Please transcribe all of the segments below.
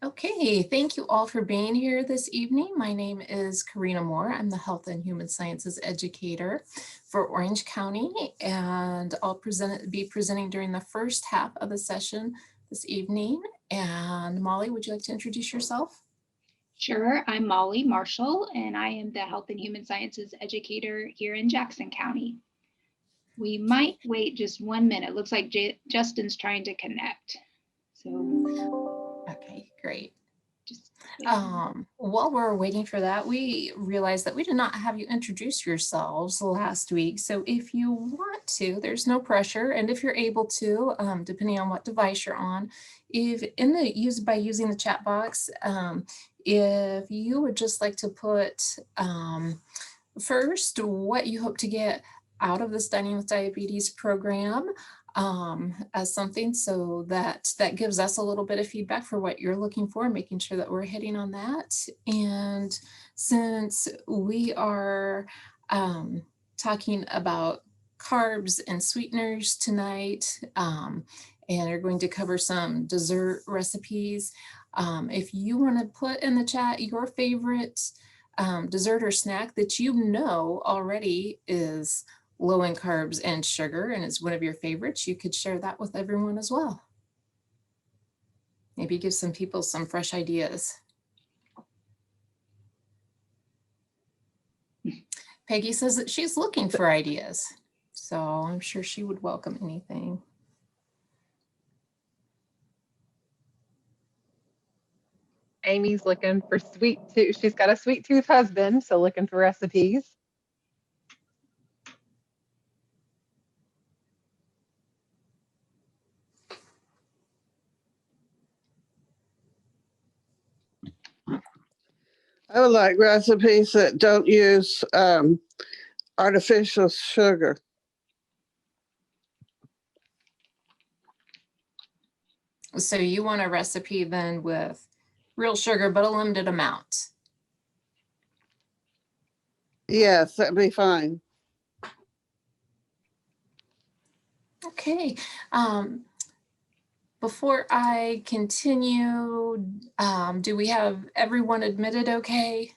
Okay, thank you all for being here this evening. My name is Karina Moore. I'm the Health and Human Sciences Educator for Orange County, and I'll be presenting during the first half of the session this evening. And Molly, would you like to introduce yourself? Sure, I'm Molly Marshall, and I am the Health and Human Sciences Educator here in Jackson County. We might wait just 1 minute. Looks like Justin's trying to connect. So, okay, great. Just while we're waiting for that, we realized that we did not have you introduce yourselves last week. So if you want to, there's no pressure. And if you're able to, depending on what device you're on, if by using the chat box, if you would just like to put first what you hope to get out of the Studying with Diabetes program, as something so that gives us a little bit of feedback for what you're looking for, making sure that we're hitting on that. And since we are talking about carbs and sweeteners tonight, and are going to cover some dessert recipes, if you want to put in the chat your favorite dessert or snack that you know already is low in carbs and sugar and is one of your favorites, you could share that with everyone as well. Maybe give some people some fresh ideas. Peggy says that she's looking for ideas, so I'm sure she would welcome anything. Amy's looking for sweet tooth. She's got a sweet tooth husband, so looking for recipes. I would like recipes that don't use artificial sugar. So you want a recipe then with real sugar, but a limited amount? Yes, that'd be fine. Okay. Before I continue, do we have everyone admitted okay?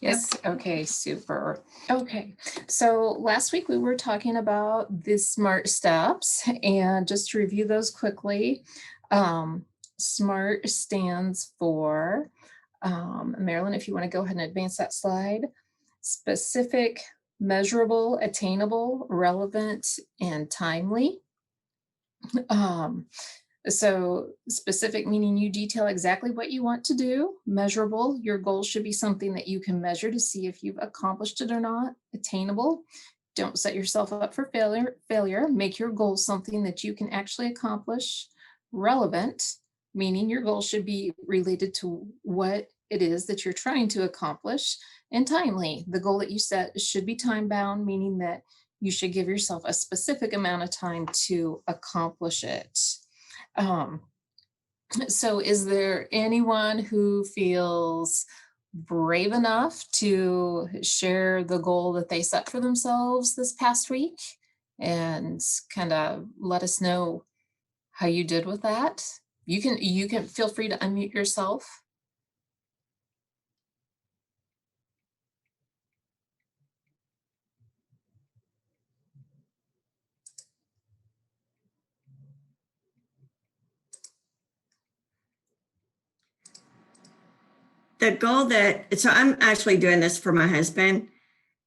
Yes, okay, super. Okay, so last week we were talking about the SMART steps, and just to review those quickly, SMART stands for, Marilyn, if you want to go ahead and advance that slide, specific, measurable, attainable, relevant, and timely. So specific meaning you detail exactly what you want to do. Measurable, your goal should be something that you can measure to see if you've accomplished it or not. Attainable, don't set yourself up for failure. Make your goal something that you can actually accomplish. Relevant, meaning your goal should be related to what it is that you're trying to accomplish. And timely, the goal that you set should be time bound, meaning that you should give yourself a specific amount of time to accomplish it. So is there anyone who feels brave enough to share the goal that they set for themselves this past week and kind of let us know how you did with that? You can feel free to unmute yourself. So I'm actually doing this for my husband.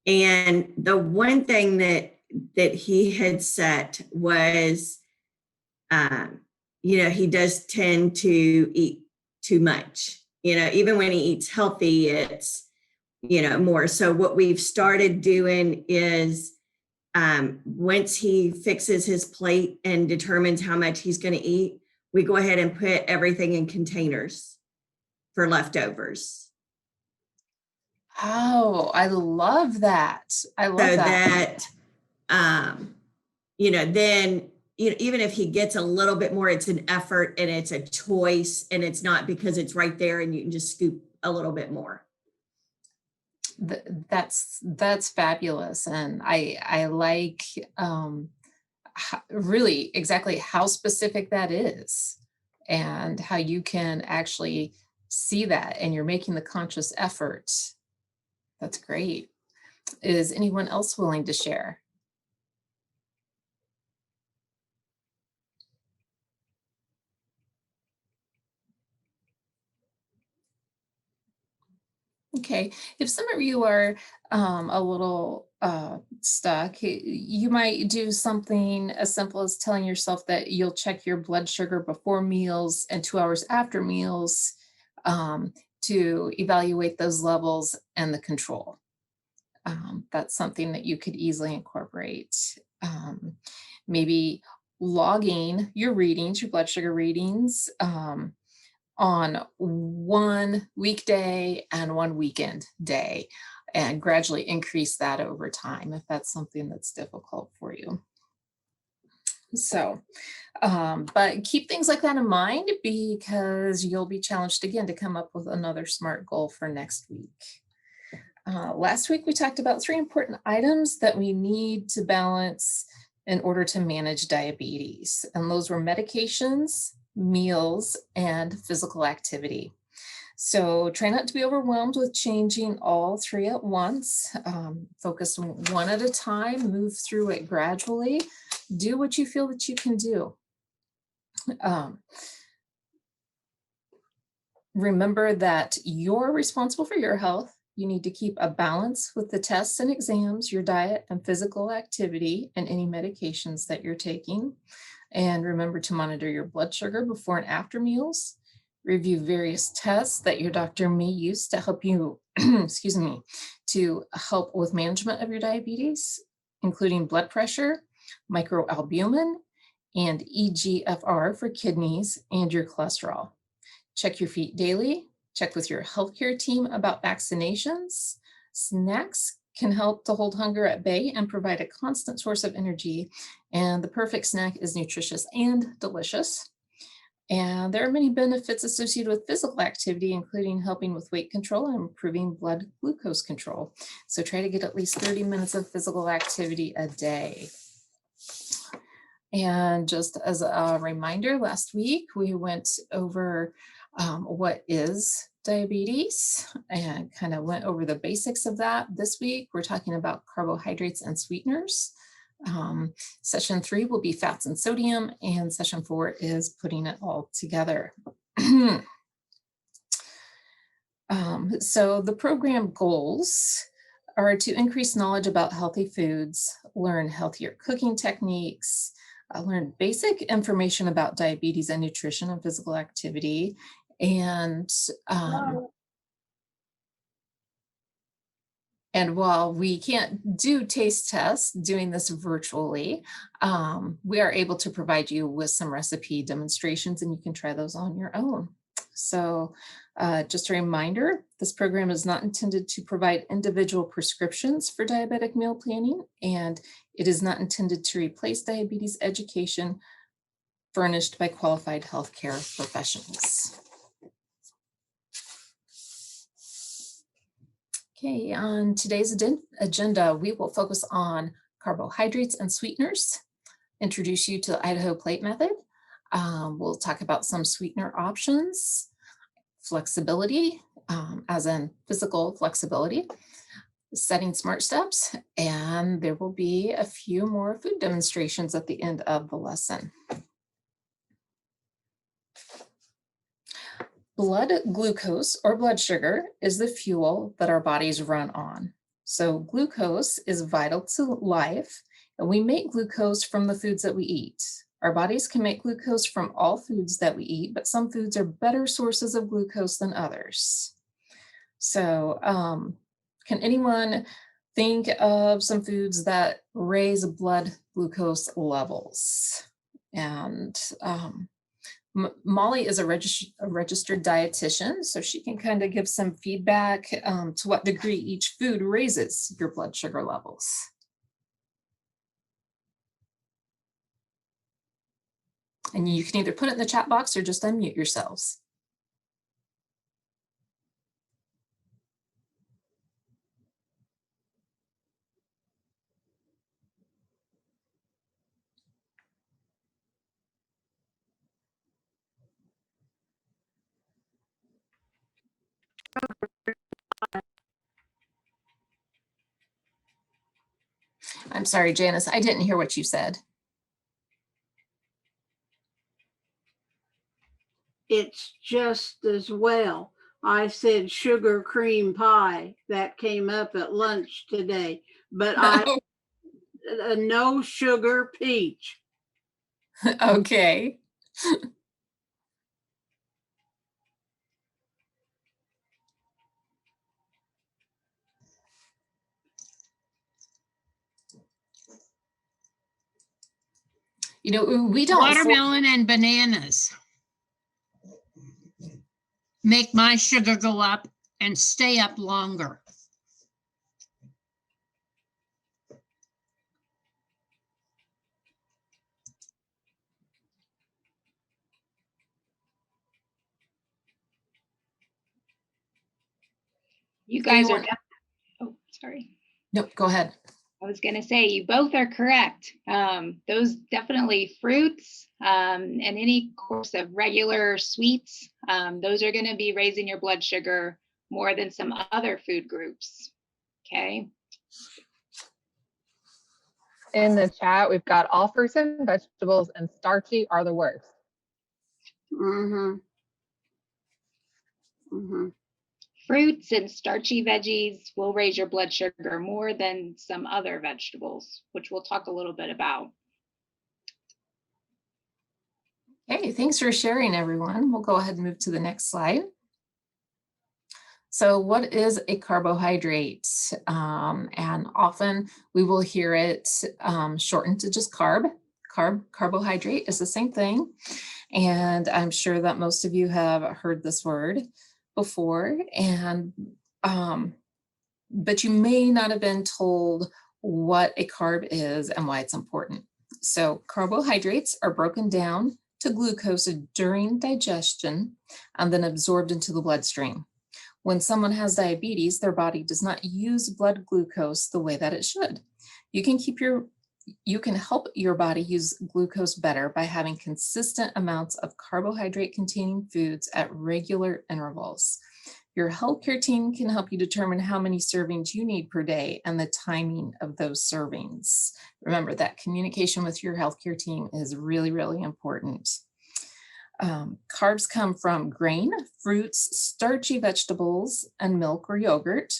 And the one thing that he had set was, he does tend to eat too much, even when he eats healthy, it's, more. So what we've started doing is, once he fixes his plate and determines how much he's going to eat, we go ahead and put everything in containers for leftovers. Oh, I love that. I love so that. Then, even if he gets a little bit more, it's an effort and it's a choice, and it's not because it's right there and you can just scoop a little bit more. That's fabulous. And I like really exactly how specific that is. and how you can actually see that and you're making the conscious effort. That's great. Is anyone else willing to share? Okay, if some of you are a little stuck, you might do something as simple as telling yourself that you'll check your blood sugar before meals and 2 hours after meals to evaluate those levels and the control. That's something that you could easily incorporate. Maybe logging your readings, your blood sugar readings, on one weekday and one weekend day, and gradually increase that over time if that's something that's difficult for you. So, but keep things like that in mind, because you'll be challenged again to come up with another SMART goal for next week. Last week, we talked about 3 important items that we need to balance in order to manage diabetes. And those were medications, meals, and physical activity. So try not to be overwhelmed with changing all 3 at once. Focus one at a time, move through it gradually. Do what you feel that you can do. Remember that you're responsible for your health. You need to keep a balance with the tests and exams, your diet and physical activity, and any medications that you're taking. And remember to monitor your blood sugar before and after meals. Review various tests that your doctor may use to help you, excuse me, to help with management of your diabetes, including blood pressure, microalbumin, and eGFR for kidneys and your cholesterol. Check your feet daily. Check with your healthcare team about vaccinations. Snacks can help to hold hunger at bay and provide a constant source of energy. And the perfect snack is nutritious and delicious. And there are many benefits associated with physical activity, including helping with weight control and improving blood glucose control. So try to get at least 30 minutes of physical activity a day. And just as a reminder, last week we went over what is diabetes and kind of went over the basics of that. This week, we're talking about carbohydrates and sweeteners. Session 3 will be fats and sodium, and session 4 is putting it all together. So the program goals are to increase knowledge about healthy foods, learn healthier cooking techniques, learn basic information about diabetes and nutrition and physical activity, and while we can't do taste tests doing this virtually, we are able to provide you with some recipe demonstrations, and you can try those on your own. So just a reminder, this program is not intended to provide individual prescriptions for diabetic meal planning, and it is not intended to replace diabetes education furnished by qualified healthcare professionals. Okay, on today's agenda, we will focus on carbohydrates and sweeteners, introduce you to the Idaho plate method. We'll talk about some sweetener options, flexibility, as in physical flexibility, setting SMART steps, and there will be a few more food demonstrations at the end of the lesson. Blood glucose or blood sugar is the fuel that our bodies run on. So glucose is vital to life, and we make glucose from the foods that we eat. Our bodies can make glucose from all foods that we eat, but some foods are better sources of glucose than others. So can anyone think of some foods that raise blood glucose levels? And Molly is a registered dietitian, so she can kind of give some feedback to what degree each food raises your blood sugar levels. And you can either put it in the chat box or just unmute yourselves. I'm sorry, Janice, I didn't hear what you said. It's just as well. I said sugar cream pie. That came up at lunch today, but no sugar peach. Okay. You know, we don't. Watermelon and bananas make my sugar go up and stay up longer. You guys are, Anyone- oh, sorry. Nope, go ahead. I was going to say, you both are correct. Those definitely fruits and any course of regular sweets, those are going to be raising your blood sugar more than some other food groups. Okay. In the chat, we've got all fruits and vegetables and starchy are the worst. Mm-hmm. Mm-hmm. Fruits and starchy veggies will raise your blood sugar more than some other vegetables, which we'll talk a little bit about. Hey, thanks for sharing, everyone. We'll go ahead and move to the next slide. So what is a carbohydrate? And often we will hear it shortened to just carb. Carbohydrate is the same thing. And I'm sure that most of you have heard this word before, and but you may not have been told what a carb is and why it's important. So carbohydrates are broken down to glucose during digestion and then absorbed into the bloodstream. When someone has diabetes, their body does not use blood glucose the way that it should. You can help your body use glucose better by having consistent amounts of carbohydrate-containing foods at regular intervals. Your healthcare team can help you determine how many servings you need per day and the timing of those servings. Remember that communication with your healthcare team is really, really important. Carbs come from grain, fruits, starchy vegetables, and milk or yogurt.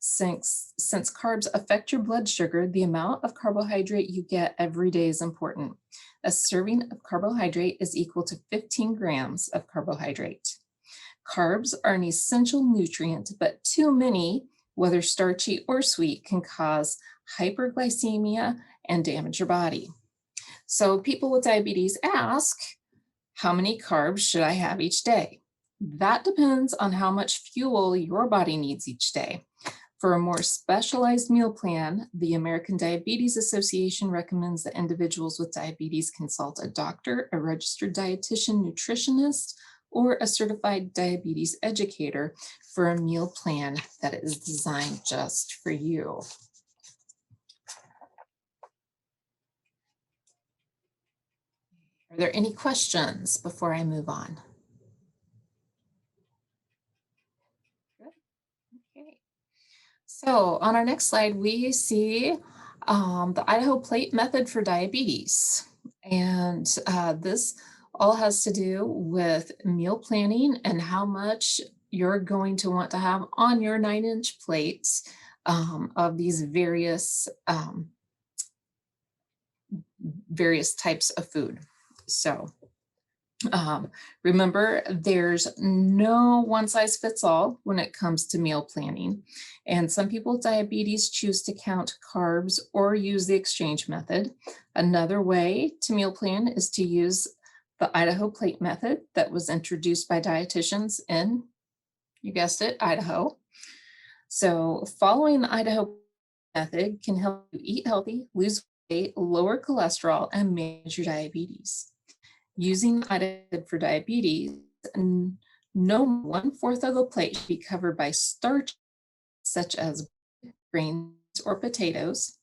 Since carbs affect your blood sugar, the amount of carbohydrate you get every day is important. A serving of carbohydrate is equal to 15 grams of carbohydrate. Carbs are an essential nutrient, but too many, whether starchy or sweet, can cause hyperglycemia and damage your body. So people with diabetes ask, how many carbs should I have each day? That depends on how much fuel your body needs each day. For a more specialized meal plan, the American Diabetes Association recommends that individuals with diabetes consult a doctor, a registered dietitian, nutritionist, or a certified diabetes educator for a meal plan that is designed just for you. Are there any questions before I move on? Good. Okay. So on our next slide, we see the Idaho plate method for diabetes. And this all has to do with meal planning and how much you're going to want to have on your 9-inch plates of these various types of food. So remember, there's no one size fits all when it comes to meal planning. And some people with diabetes choose to count carbs or use the exchange method. Another way to meal plan is to use the Idaho plate method that was introduced by dietitians in, you guessed it, Idaho. So following the Idaho method can help you eat healthy, lose weight, lower cholesterol, and manage your diabetes. Using Idaho for diabetes, no 1/4 of the plate should be covered by starch, such as grains or potatoes.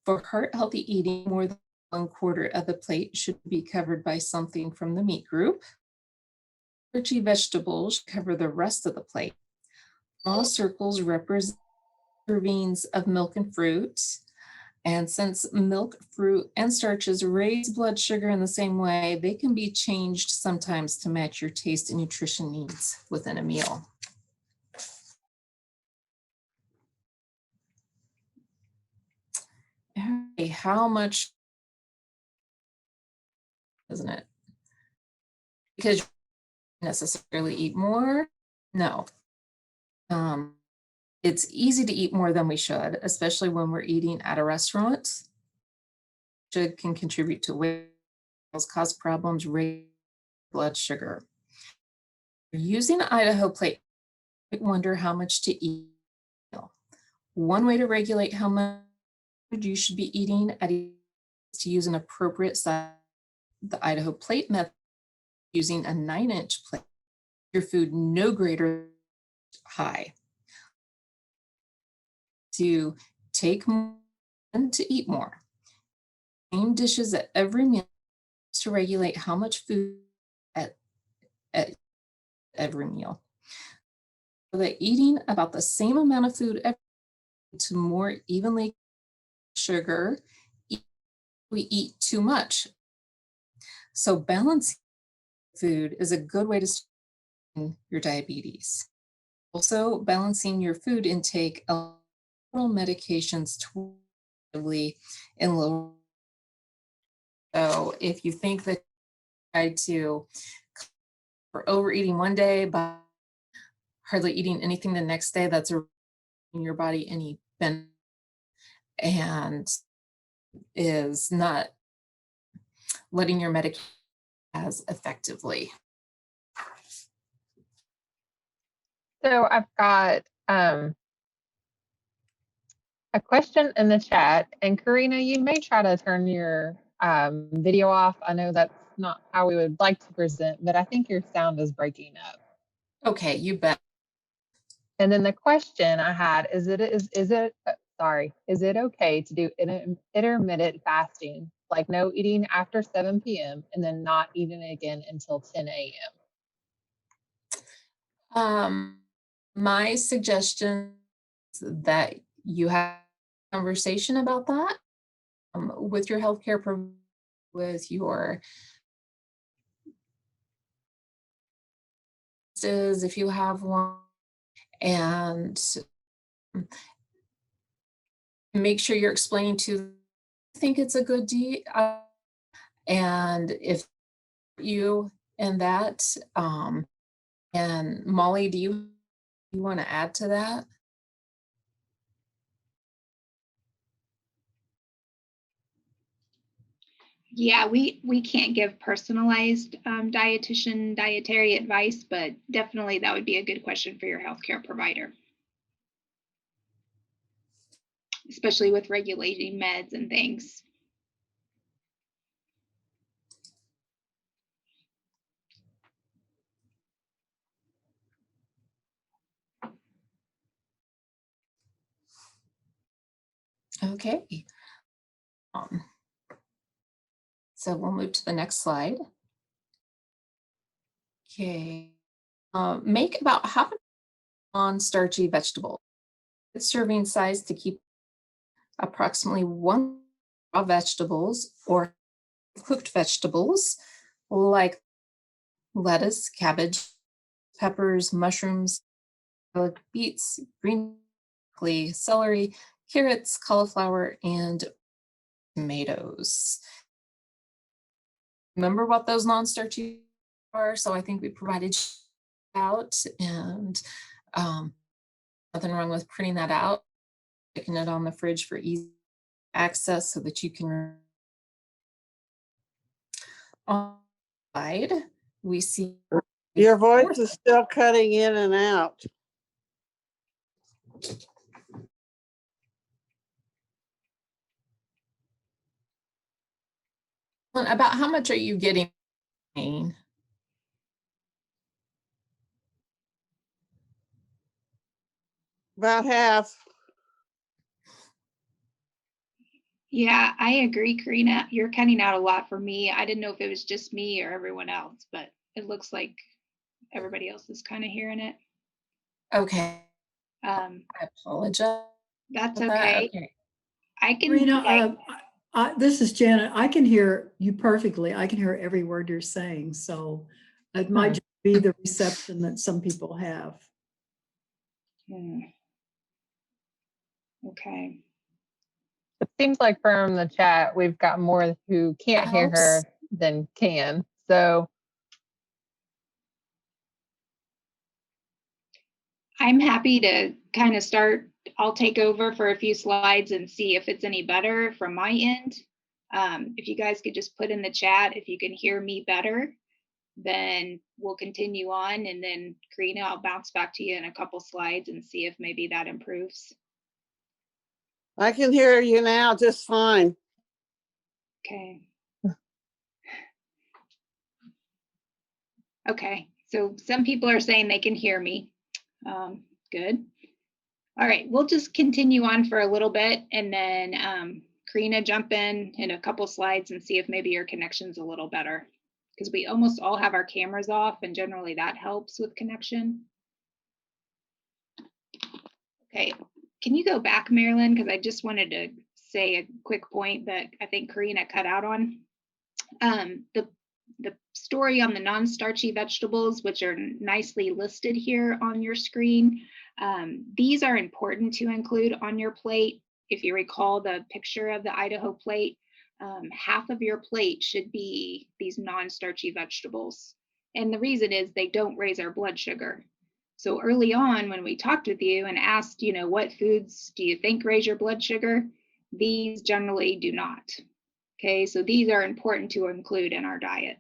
For heart-healthy eating, more than 1/4 of the plate should be covered by something from the meat group. Starchy vegetables should cover the rest of the plate. Small circles represent servings of milk and fruit. And since milk, fruit, and starches raise blood sugar in the same way, they can be changed sometimes to match your taste and nutrition needs within a meal. Okay, how much, isn't it? Because you don't necessarily eat more? No. It's easy to eat more than we should, especially when we're eating at a restaurant. Sugar can contribute to weight, cause problems, raise blood sugar. Using an Idaho plate, you might wonder how much to eat. One way to regulate how much you should be eating is to use an appropriate size. The Idaho plate method, using a 9-inch plate, your food no greater than high. To take more and to eat more. Same dishes at every meal to regulate how much food at every meal. So that eating about the same amount of food to more evenly sugar, we eat too much. So balancing food is a good way to start your diabetes. Also, balancing your food intake, medications in low. So if you think that try to for overeating one day but hardly eating anything the next day, that's in your body any benefit and is not letting your medication as effectively. So I've got a question in the chat, and Karina, you may try to turn your video off. I know that's not how we would like to present, but I think your sound is breaking up. Okay, you bet. And then the question I had is it okay to do intermittent fasting, like no eating after 7 p.m. and then not eating again until 10 a.m.? My suggestion is that you have a conversation about that with your healthcare provider, with your if you have one, and make sure you're explaining to think it's a good deal, and if you and that, and Molly, do you want to add to that? Yeah, we can't give personalized dietary advice, but definitely that would be a good question for your healthcare provider, especially with regulating meds and things. Okay. So we'll move to the next slide. Okay. Make about half non-starchy vegetable. Serving size to keep approximately 1 raw vegetables or cooked vegetables like lettuce, cabbage, peppers, mushrooms, beets, green broccoli, celery, carrots, cauliflower, and tomatoes. Remember what those non-starchy are? So I think we provided out, and nothing wrong with printing that out, sticking it on the fridge for easy access so that you can. On the slide, we see Your voice is still cutting in and out. about how much are you getting? About half. Yeah, I agree, Karina. You're cutting out a lot for me. I didn't know if it was just me or everyone else, but it looks like everybody else is kind of hearing it. Okay. Um, I apologize that's for that. okay. Okay. I can. Karina, this is Janet. I can hear you perfectly. I can hear every word you're saying. So it might just be the reception that some people have. Okay. It seems like from the chat, we've got more who can't That hear her helps. than can. So I'm happy to kind of start. I'll take over for a few slides and see if it's any better from my end. If you guys could just put in the chat if you can hear me better, then we'll continue on. And then Karina, I'll bounce back to you in a couple slides and see if maybe that improves. I can hear you now just fine. Okay. Okay, so some people are saying they can hear me. Good. All right, we'll just continue on for a little bit and then Karina, jump in a couple slides and see if maybe your connection's a little better, because we almost all have our cameras off and generally that helps with connection. Okay, can you go back, Marilyn? Because I just wanted to say a quick point that I think Karina cut out on. The story on the non-starchy vegetables, which are nicely listed here on your screen. These are important to include on your plate. If you recall the picture of the Idaho plate, half of your plate should be these non-starchy vegetables. And the reason is they don't raise our blood sugar. So early on when we talked with you and asked, you know, what foods do you think raise your blood sugar? These generally do not. Okay, so these are important to include in our diet.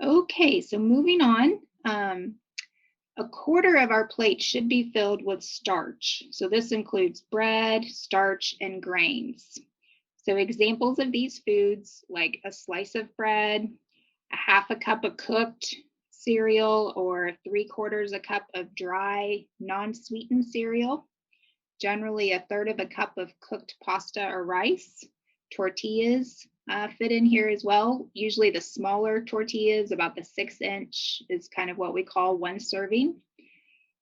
Okay, so moving on, a quarter of our plate should be filled with starch. So this includes bread, starch, and grains. So examples of these foods, like a slice of bread, a half a cup of cooked cereal, or 3/4 a cup of dry, non-sweetened cereal, generally a third of a cup of cooked pasta or rice, tortillas, fit in here as well. Usually the smaller tortillas, about the 6-inch, is kind of what we call one serving.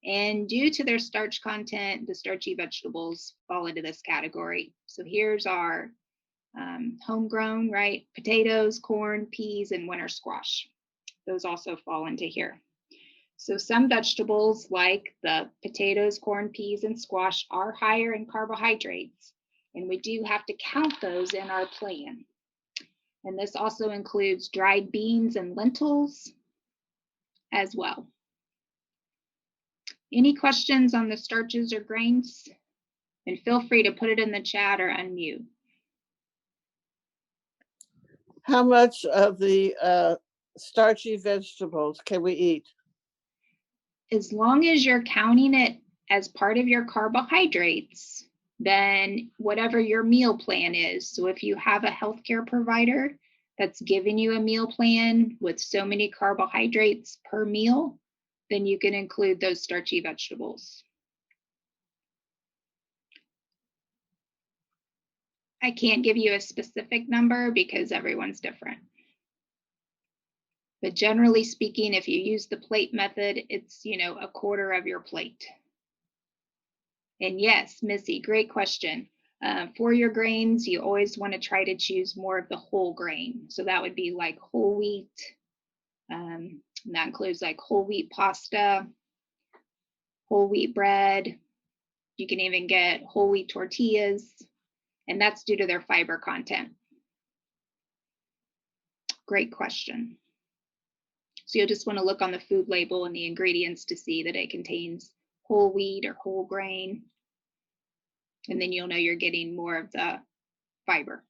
And due to their starch content, the starchy vegetables fall into this category. So here's our homegrown, right? Potatoes, corn, peas, and winter squash. Those also fall into here. So some vegetables like the potatoes, corn, peas, and squash are higher in carbohydrates, and we do have to count those in our plan. And this also includes dried beans and lentils as well. Any questions on the starches or grains? And feel free to put it in the chat or unmute. How much of the starchy vegetables can we eat? As long as you're counting it as part of your carbohydrates, then whatever your meal plan is. So if you have a healthcare provider that's giving you a meal plan with so many carbohydrates per meal, then you can include those starchy vegetables. I can't give you a specific number because everyone's different. But generally speaking, if you use the plate method, it's, you know, a quarter of your plate. And yes, Missy, great question. For your grains, you always want to try to choose more of the whole grain. So that would be like whole wheat. And that includes like whole wheat pasta, whole wheat bread. You can even get whole wheat tortillas, and that's due to their fiber content. Great question. So you'll just want to look on the food label and the ingredients to see that it contains whole wheat or whole grain. And then you'll know you're getting more of the fiber.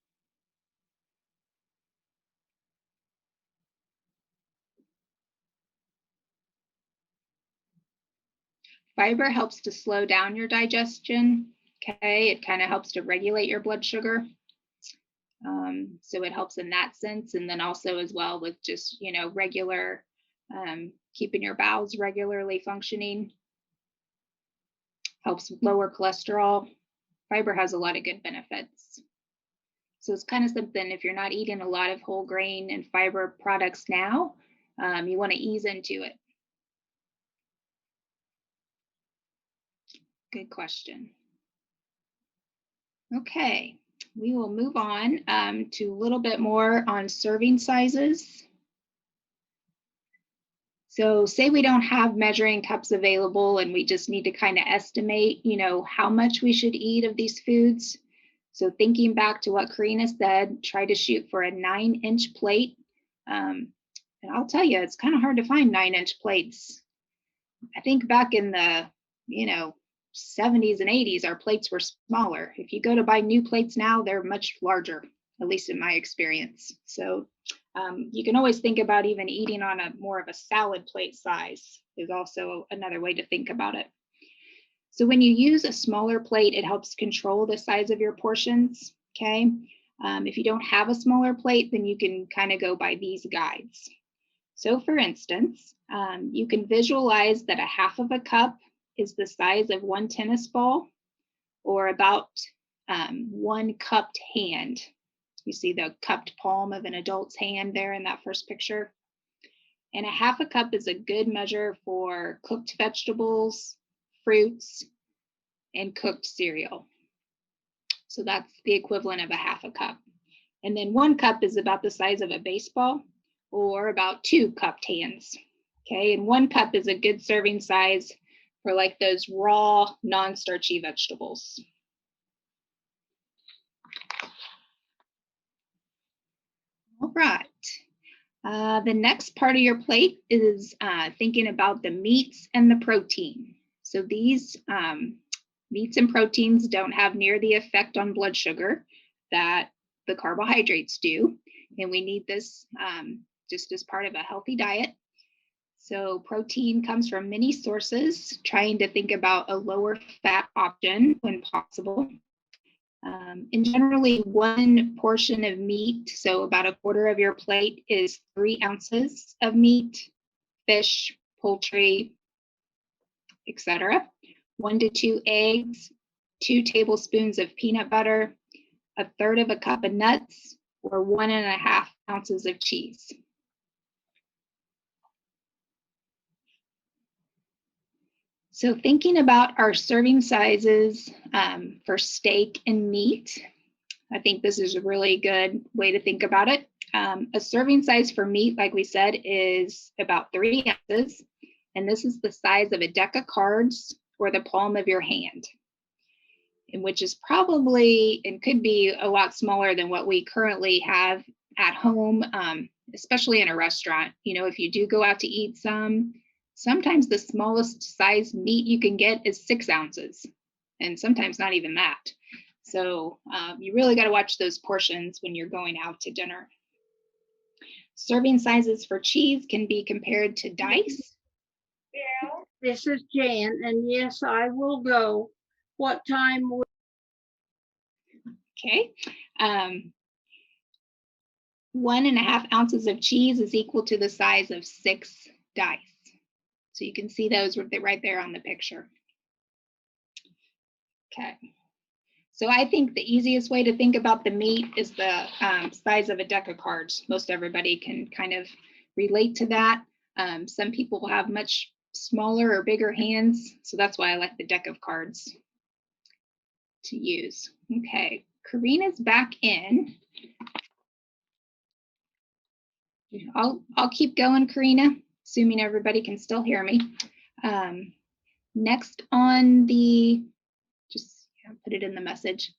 Fiber helps to slow down your digestion. Okay, it kind of helps to regulate your blood sugar. So it helps in that sense. And then also as well with just, you know, regular, keeping your bowels regularly functioning. Helps lower cholesterol. Fiber has a lot of good benefits. So it's kind of something, if you're not eating a lot of whole grain and fiber products now, you want to ease into it. Good question. Okay, we will move on to a little bit more on serving sizes. So say we don't have measuring cups available and we just need to kind of estimate, how much we should eat of these foods. So thinking back to what Karina said, try to shoot for a 9-inch plate. And I'll tell you, it's kind of hard to find 9-inch plates. I think back in the, 70s and 80s, our plates were smaller. If you go to buy new plates now, they're much larger, at least in my experience. So you can always think about even eating on a more of a salad plate size is also another way to think about it. So when you use a smaller plate, it helps control the size of your portions, okay? If you don't have a smaller plate, then you can kind of go by these guides. So for instance, you can visualize that 1/2 of a cup is the size of 1 tennis ball, or about 1 cupped hand. You see the cupped palm of an adult's hand there in that first picture. And 1/2 a cup is a good measure for cooked vegetables, fruits, and cooked cereal. So that's the equivalent of 1/2 a cup. And then 1 cup is about the size of a baseball, or about 2 cupped hands. Okay, and 1 cup is a good serving size for like those raw, non-starchy vegetables. All right. The next part of your plate is thinking about the meats and the protein. So these meats and proteins don't have near the effect on blood sugar that the carbohydrates do. And we need this just as part of a healthy diet. So protein comes from many sources, trying to think about a lower fat option when possible. And generally 1 portion of meat, so about 1/4 of your plate, is 3 ounces of meat, fish, poultry, etc. 1 to 2 eggs, 2 tablespoons of peanut butter, 1/3 of a cup of nuts, or 1.5 ounces of cheese. So thinking about our serving sizes for steak and meat, I think this is a really good way to think about it. A serving size for meat, like we said, is about 3 ounces. And this is the size of a deck of cards or the palm of your hand, and which is probably and could be a lot smaller than what we currently have at home, especially in a restaurant. If you do go out to eat sometimes the smallest size meat you can get is 6 ounces, and sometimes not even that. So you really got to watch those portions when you're going out to dinner. Serving sizes for cheese can be compared to dice. Yeah. This is Jan, and yes, I will go. What time? Okay. 1.5 ounces of cheese is equal to the size of 6 dice. So you can see those right there on the picture. Okay. So I think the easiest way to think about the meat is the size of a deck of cards. Most everybody can kind of relate to that. Some people have much smaller or bigger hands, so that's why I like the deck of cards to use. Okay, Karina's back in. I'll keep going, Karina, assuming everybody can still hear me. Next on the, put it in the message.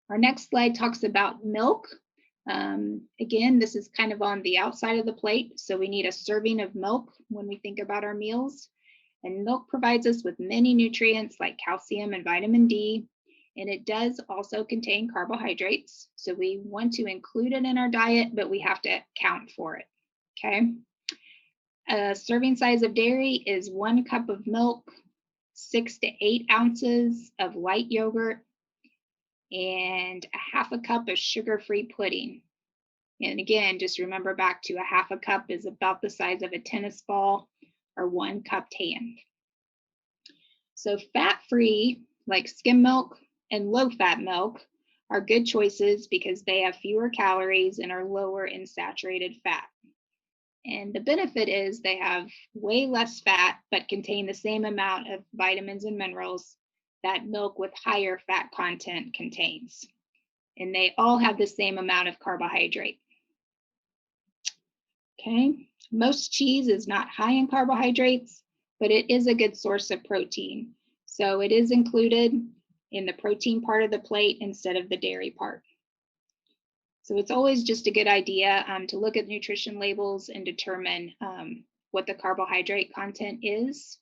Our next slide talks about milk. Again, this is kind of on the outside of the plate, so we need a serving of milk when we think about our meals. And milk provides us with many nutrients like calcium and vitamin D, and it does also contain carbohydrates. So we want to include it in our diet, but we have to account for it, okay? A serving size of dairy is 1 cup of milk, 6 to 8 ounces of light yogurt, and 1/2 cup of sugar-free pudding. And again, just remember back to 1/2 cup is about the size of a tennis ball or 1 cupped hand. So fat-free, like skim milk and low-fat milk, are good choices because they have fewer calories and are lower in saturated fat. And the benefit is they have way less fat, but contain the same amount of vitamins and minerals that milk with higher fat content contains. And they all have the same amount of carbohydrate. Okay, most cheese is not high in carbohydrates, but it is a good source of protein. So it is included in the protein part of the plate instead of the dairy part. So it's always just a good idea to look at nutrition labels and determine what the carbohydrate content is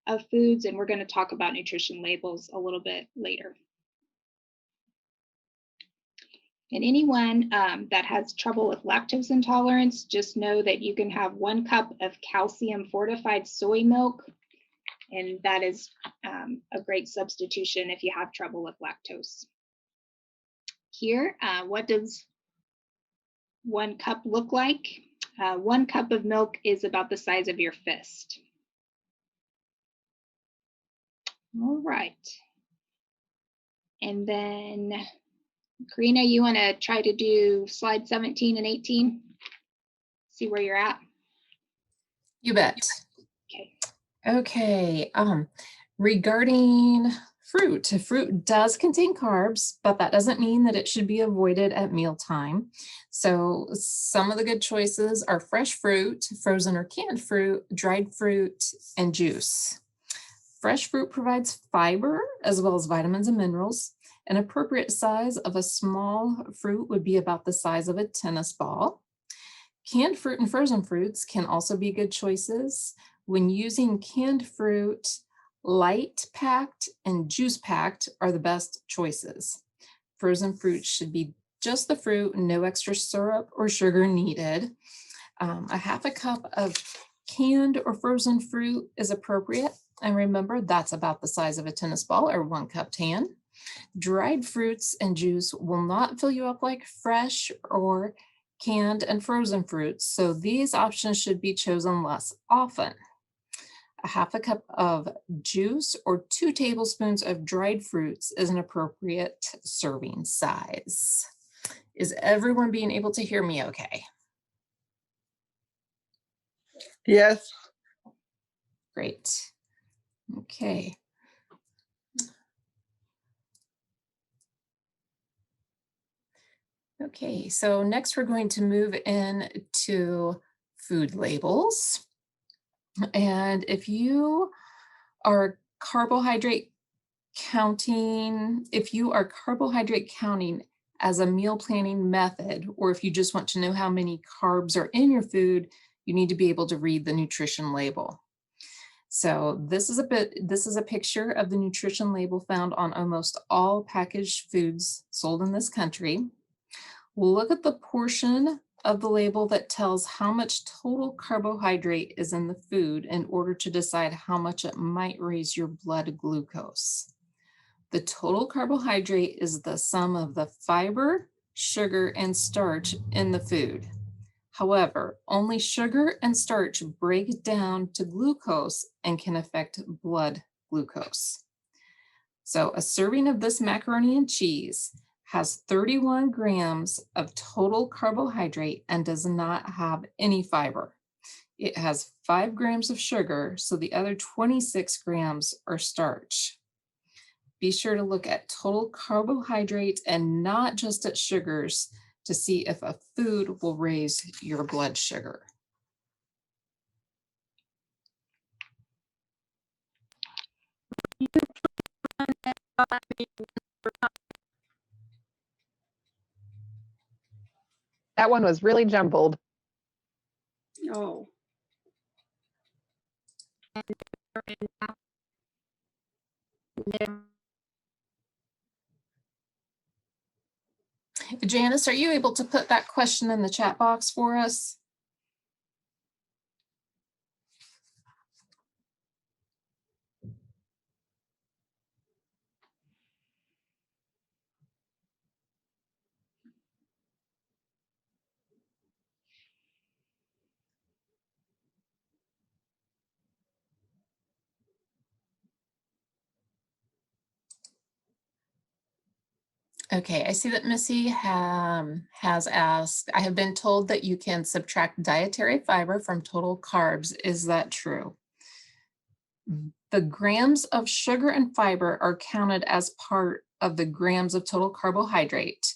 of foods. And we're going to talk about nutrition labels a little bit later. And anyone that has trouble with lactose intolerance, just know that you can have 1 cup of calcium fortified soy milk, and that is a great substitution if you have trouble with lactose. Here, what does 1 cup look like? 1 cup of milk is about the size of your fist. All right. And then Karina, you want to try to do slide 17 and 18? See where you're at? You bet. Okay. Okay, regarding fruit does contain carbs, but that doesn't mean that it should be avoided at mealtime. So some of the good choices are fresh fruit, frozen or canned fruit, dried fruit, and juice. Fresh fruit provides fiber as well as vitamins and minerals. An appropriate size of a small fruit would be about the size of a tennis ball. Canned fruit and frozen fruits can also be good choices. When using canned fruit, light packed and juice packed are the best choices. Frozen fruit should be just the fruit, no extra syrup or sugar needed. A half a cup of canned or frozen fruit is appropriate. And remember, that's about the size of a tennis ball or 1 cup tan. Dried fruits and juice will not fill you up like fresh or canned and frozen fruits, so these options should be chosen less often. A half a cup of juice or 2 tablespoons of dried fruits is an appropriate serving size. Is everyone being able to hear me okay? Yes. Great. Okay. Okay, so next we're going to move into food labels. And if you are carbohydrate counting as a meal planning method, or if you just want to know how many carbs are in your food, you need to be able to read the nutrition label. So this is a picture of the nutrition label found on almost all packaged foods sold in this country. We'll look at the portion of the label that tells how much total carbohydrate is in the food in order to decide how much it might raise your blood glucose. The total carbohydrate is the sum of the fiber, sugar, and starch in the food. However, only sugar and starch break down to glucose and can affect blood glucose. So a serving of this macaroni and cheese has 31 grams of total carbohydrate and does not have any fiber. It has 5 grams of sugar, so the other 26 grams are starch. Be sure to look at total carbohydrate and not just at sugars to see if a food will raise your blood sugar. That one was really jumbled. Oh, Janice, are you able to put that question in the chat box for us? Okay, I see that Missy has asked, I have been told that you can subtract dietary fiber from total carbs. Is that true? The grams of sugar and fiber are counted as part of the grams of total carbohydrate.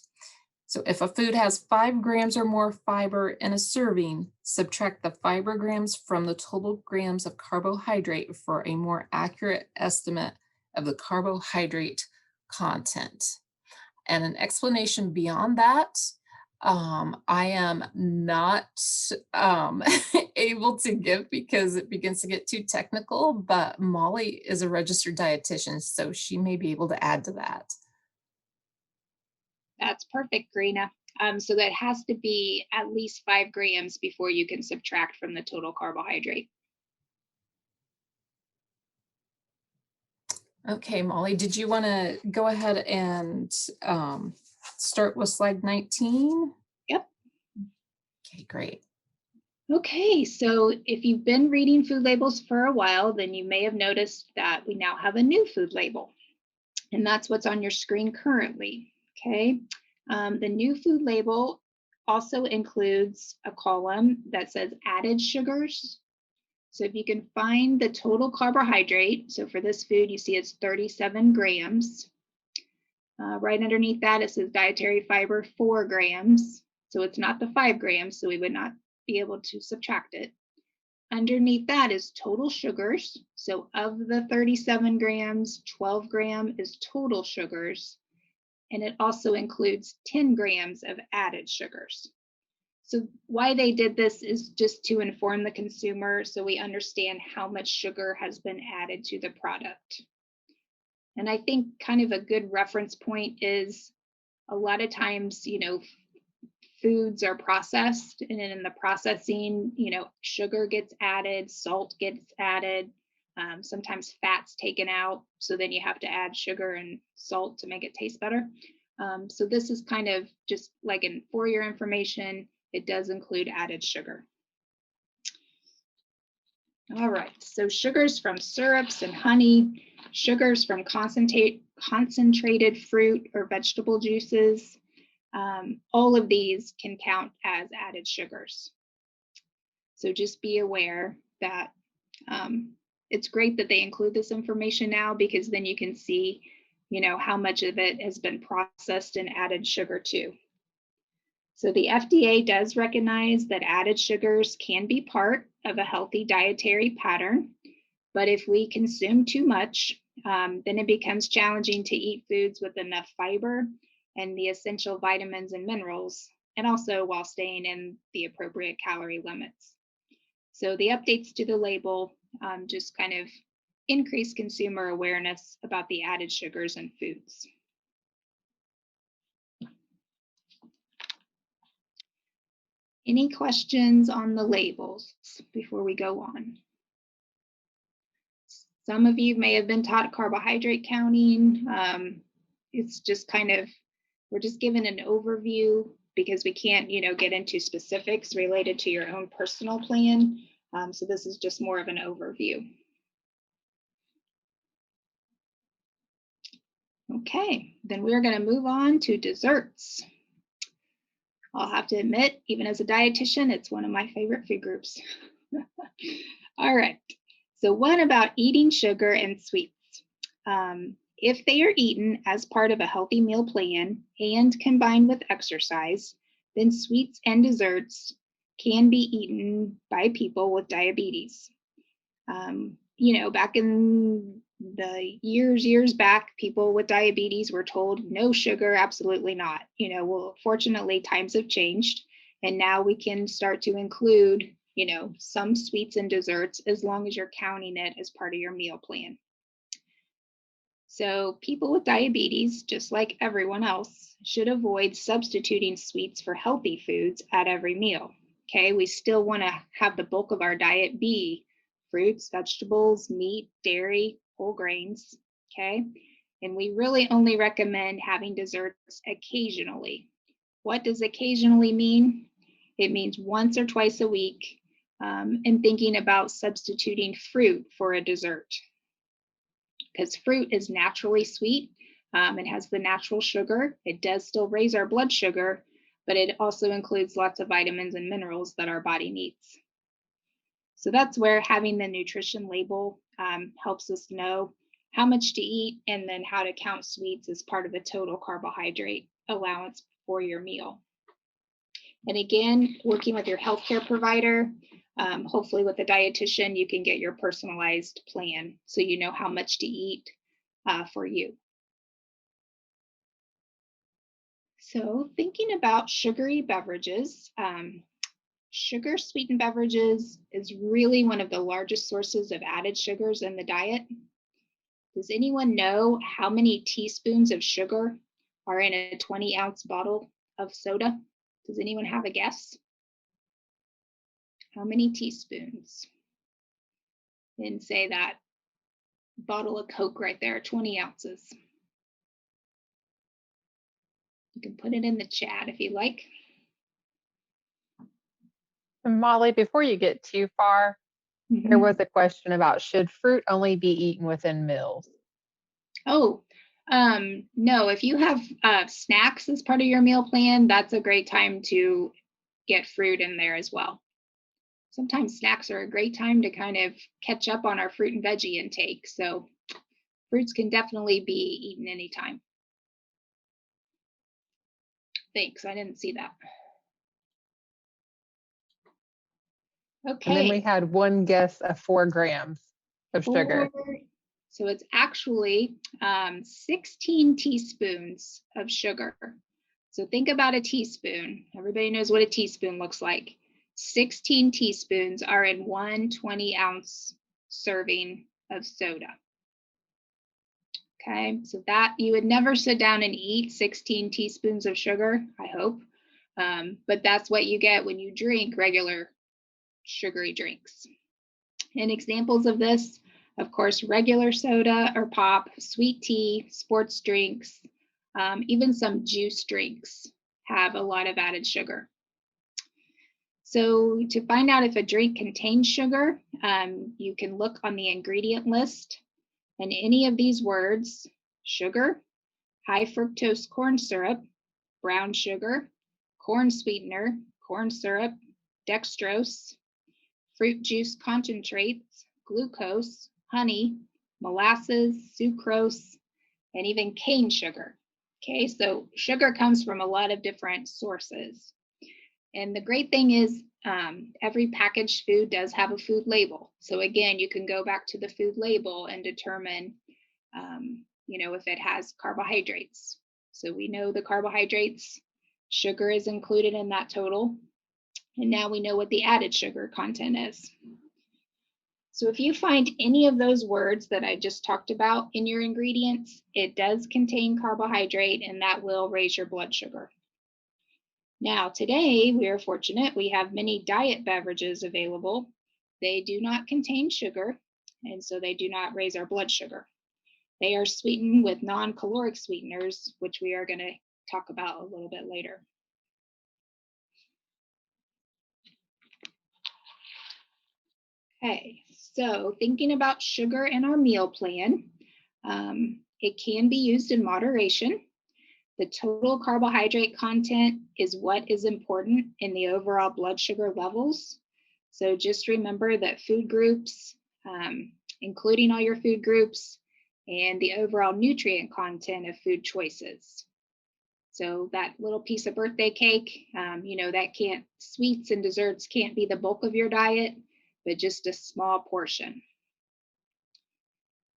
So if a food has 5 grams or more fiber in a serving, subtract the fiber grams from the total grams of carbohydrate for a more accurate estimate of the carbohydrate content. And an explanation beyond that, I am not able to give because it begins to get too technical, but Molly is a registered dietitian, so she may be able to add to that. That's perfect, Karina. So that has to be at least 5 grams before you can subtract from the total carbohydrate. Okay, Molly, did you want to go ahead and start with slide 19? Yep. Okay, great. Okay, so if you've been reading food labels for a while, then you may have noticed that we now have a new food label, and that's what's on your screen currently. Okay, the new food label also includes a column that says added sugars. So if you can find the total carbohydrate, so for this food, you see it's 37 grams. Right underneath that, it says dietary fiber 4 grams. So it's not the 5 grams, so we would not be able to subtract it. Underneath that is total sugars. So of the 37 grams, 12 gram is total sugars. And it also includes 10 grams of added sugars. So why they did this is just to inform the consumer so we understand how much sugar has been added to the product. And I think kind of a good reference point is a lot of times, foods are processed, and in the processing, sugar gets added, salt gets added, sometimes fat's taken out. So then you have to add sugar and salt to make it taste better. So this is kind of just like for your information, it does include added sugar. All right, so sugars from syrups and honey, sugars from concentrated fruit or vegetable juices, all of these can count as added sugars. So just be aware that it's great that they include this information now, because then you can see, how much of it has been processed and added sugar to. So the FDA does recognize that added sugars can be part of a healthy dietary pattern, but if we consume too much, then it becomes challenging to eat foods with enough fiber and the essential vitamins and minerals, and also while staying in the appropriate calorie limits. So the updates to the label just kind of increase consumer awareness about the added sugars in foods. Any questions on the labels before we go on? Some of you may have been taught carbohydrate counting. It's just kind of, we're just given an overview because we can't, get into specifics related to your own personal plan. So this is just more of an overview. Okay, then we're going to move on to desserts. I'll have to admit, even as a dietitian, it's one of my favorite food groups. All right, so what about eating sugar and sweets? If they are eaten as part of a healthy meal plan and combined with exercise, then sweets and desserts can be eaten by people with diabetes. Back in the years back, people with diabetes were told no sugar, absolutely not. Well, fortunately, times have changed, and now we can start to include, some sweets and desserts as long as you're counting it as part of your meal plan. So people with diabetes, just like everyone else, should avoid substituting sweets for healthy foods at every meal. Okay, we still want to have the bulk of our diet be fruits, vegetables, meat, dairy, whole grains, okay? And we really only recommend having desserts occasionally. What does occasionally mean? It means once or twice a week, and thinking about substituting fruit for a dessert. Because fruit is naturally sweet, it has the natural sugar. It does still raise our blood sugar, but it also includes lots of vitamins and minerals that our body needs. So that's where having the nutrition label helps us know how much to eat and then how to count sweets as part of the total carbohydrate allowance for your meal. And again, working with your healthcare provider, hopefully with a dietitian, you can get your personalized plan so you know how much to eat for you. So thinking about sugary beverages, sugar sweetened beverages is really one of the largest sources of added sugars in the diet. Does anyone know how many teaspoons of sugar are in a 20-ounce bottle of soda? Does anyone have a guess? How many teaspoons? And say that bottle of Coke right there, 20 ounces. You can put it in the chat if you like. And Molly, before you get too far, there was a question about should fruit only be eaten within meals? Oh, no, if you have snacks as part of your meal plan, that's a great time to get fruit in there as well. Sometimes snacks are a great time to kind of catch up on our fruit and veggie intake. So fruits can definitely be eaten anytime. Thanks, I didn't see that. Okay. And then we had one guess of 4 grams of sugar. So it's actually 16 teaspoons of sugar. So think about a teaspoon. Everybody knows what a teaspoon looks like. 16 teaspoons are in 1 20-ounce serving of soda. Okay, so that you would never sit down and eat 16 teaspoons of sugar, I hope. But that's what you get when you drink regular sugary drinks. And examples of this, of course, regular soda or pop, sweet tea, sports drinks, even some juice drinks have a lot of added sugar. So to find out if a drink contains sugar, you can look on the ingredient list, and any of these words, sugar, high fructose corn syrup, brown sugar, corn sweetener, corn syrup, dextrose, fruit juice concentrates, glucose, honey, molasses, sucrose, and even cane sugar. Okay, so sugar comes from a lot of different sources. And the great thing is every packaged food does have a food label. So again, you can go back to the food label and determine, if it has carbohydrates. So we know the carbohydrates, sugar is included in that total. And now we know what the added sugar content is. So if you find any of those words that I just talked about in your ingredients, it does contain carbohydrate, and that will raise your blood sugar. Now, today, we are fortunate. We have many diet beverages available. They do not contain sugar, and so they do not raise our blood sugar. They are sweetened with non-caloric sweeteners, which we are going to talk about a little bit later. Okay, so thinking about sugar in our meal plan, it can be used in moderation. The total carbohydrate content is what is important in the overall blood sugar levels. So just remember that food groups, including all your food groups, and the overall nutrient content of food choices. So that little piece of birthday cake, sweets and desserts can't be the bulk of your diet, but just a small portion.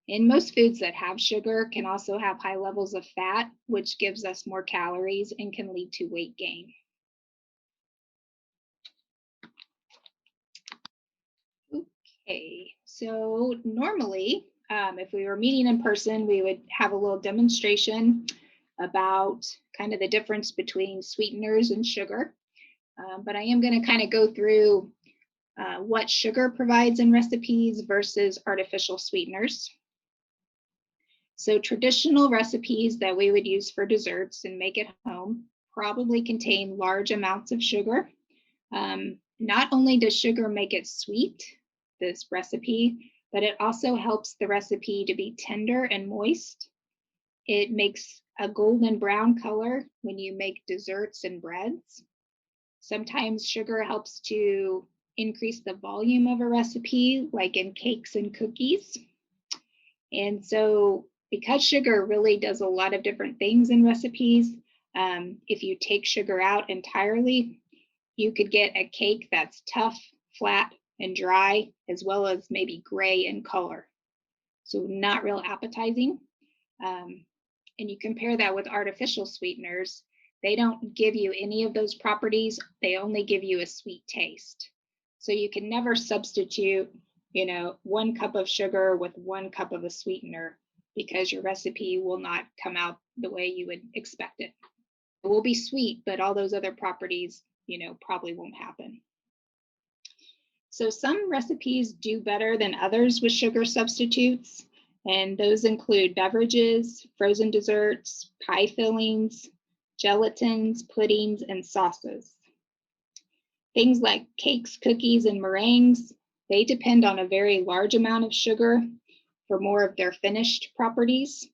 And most foods that have sugar can also have high levels of fat, which gives us more calories and can lead to weight gain. Okay, so normally, if we were meeting in person, we would have a little demonstration about kind of the difference between sweeteners and sugar. But I am going to kind of go through what sugar provides in recipes versus artificial sweeteners. So traditional recipes that we would use for desserts and make at home probably contain large amounts of sugar. Not only does sugar make it sweet, this recipe, but it also helps the recipe to be tender and moist. It makes a golden brown color when you make desserts and breads. Sometimes sugar helps to increase the volume of a recipe, like in cakes and cookies. And so because sugar really does a lot of different things in recipes, if you take sugar out entirely, you could get a cake that's tough, flat, and dry, as well as maybe gray in color. So not real appetizing. And you compare that with artificial sweeteners, they don't give you any of those properties. They only give you a sweet taste. So you can never substitute, 1 cup of sugar with 1 cup of a sweetener, because your recipe will not come out the way you would expect it. It will be sweet, but all those other properties, probably won't happen. So some recipes do better than others with sugar substitutes, and those include beverages, frozen desserts, pie fillings, gelatins, puddings, and sauces. Things like cakes, cookies, and meringues, they depend on a very large amount of sugar for more of their finished properties.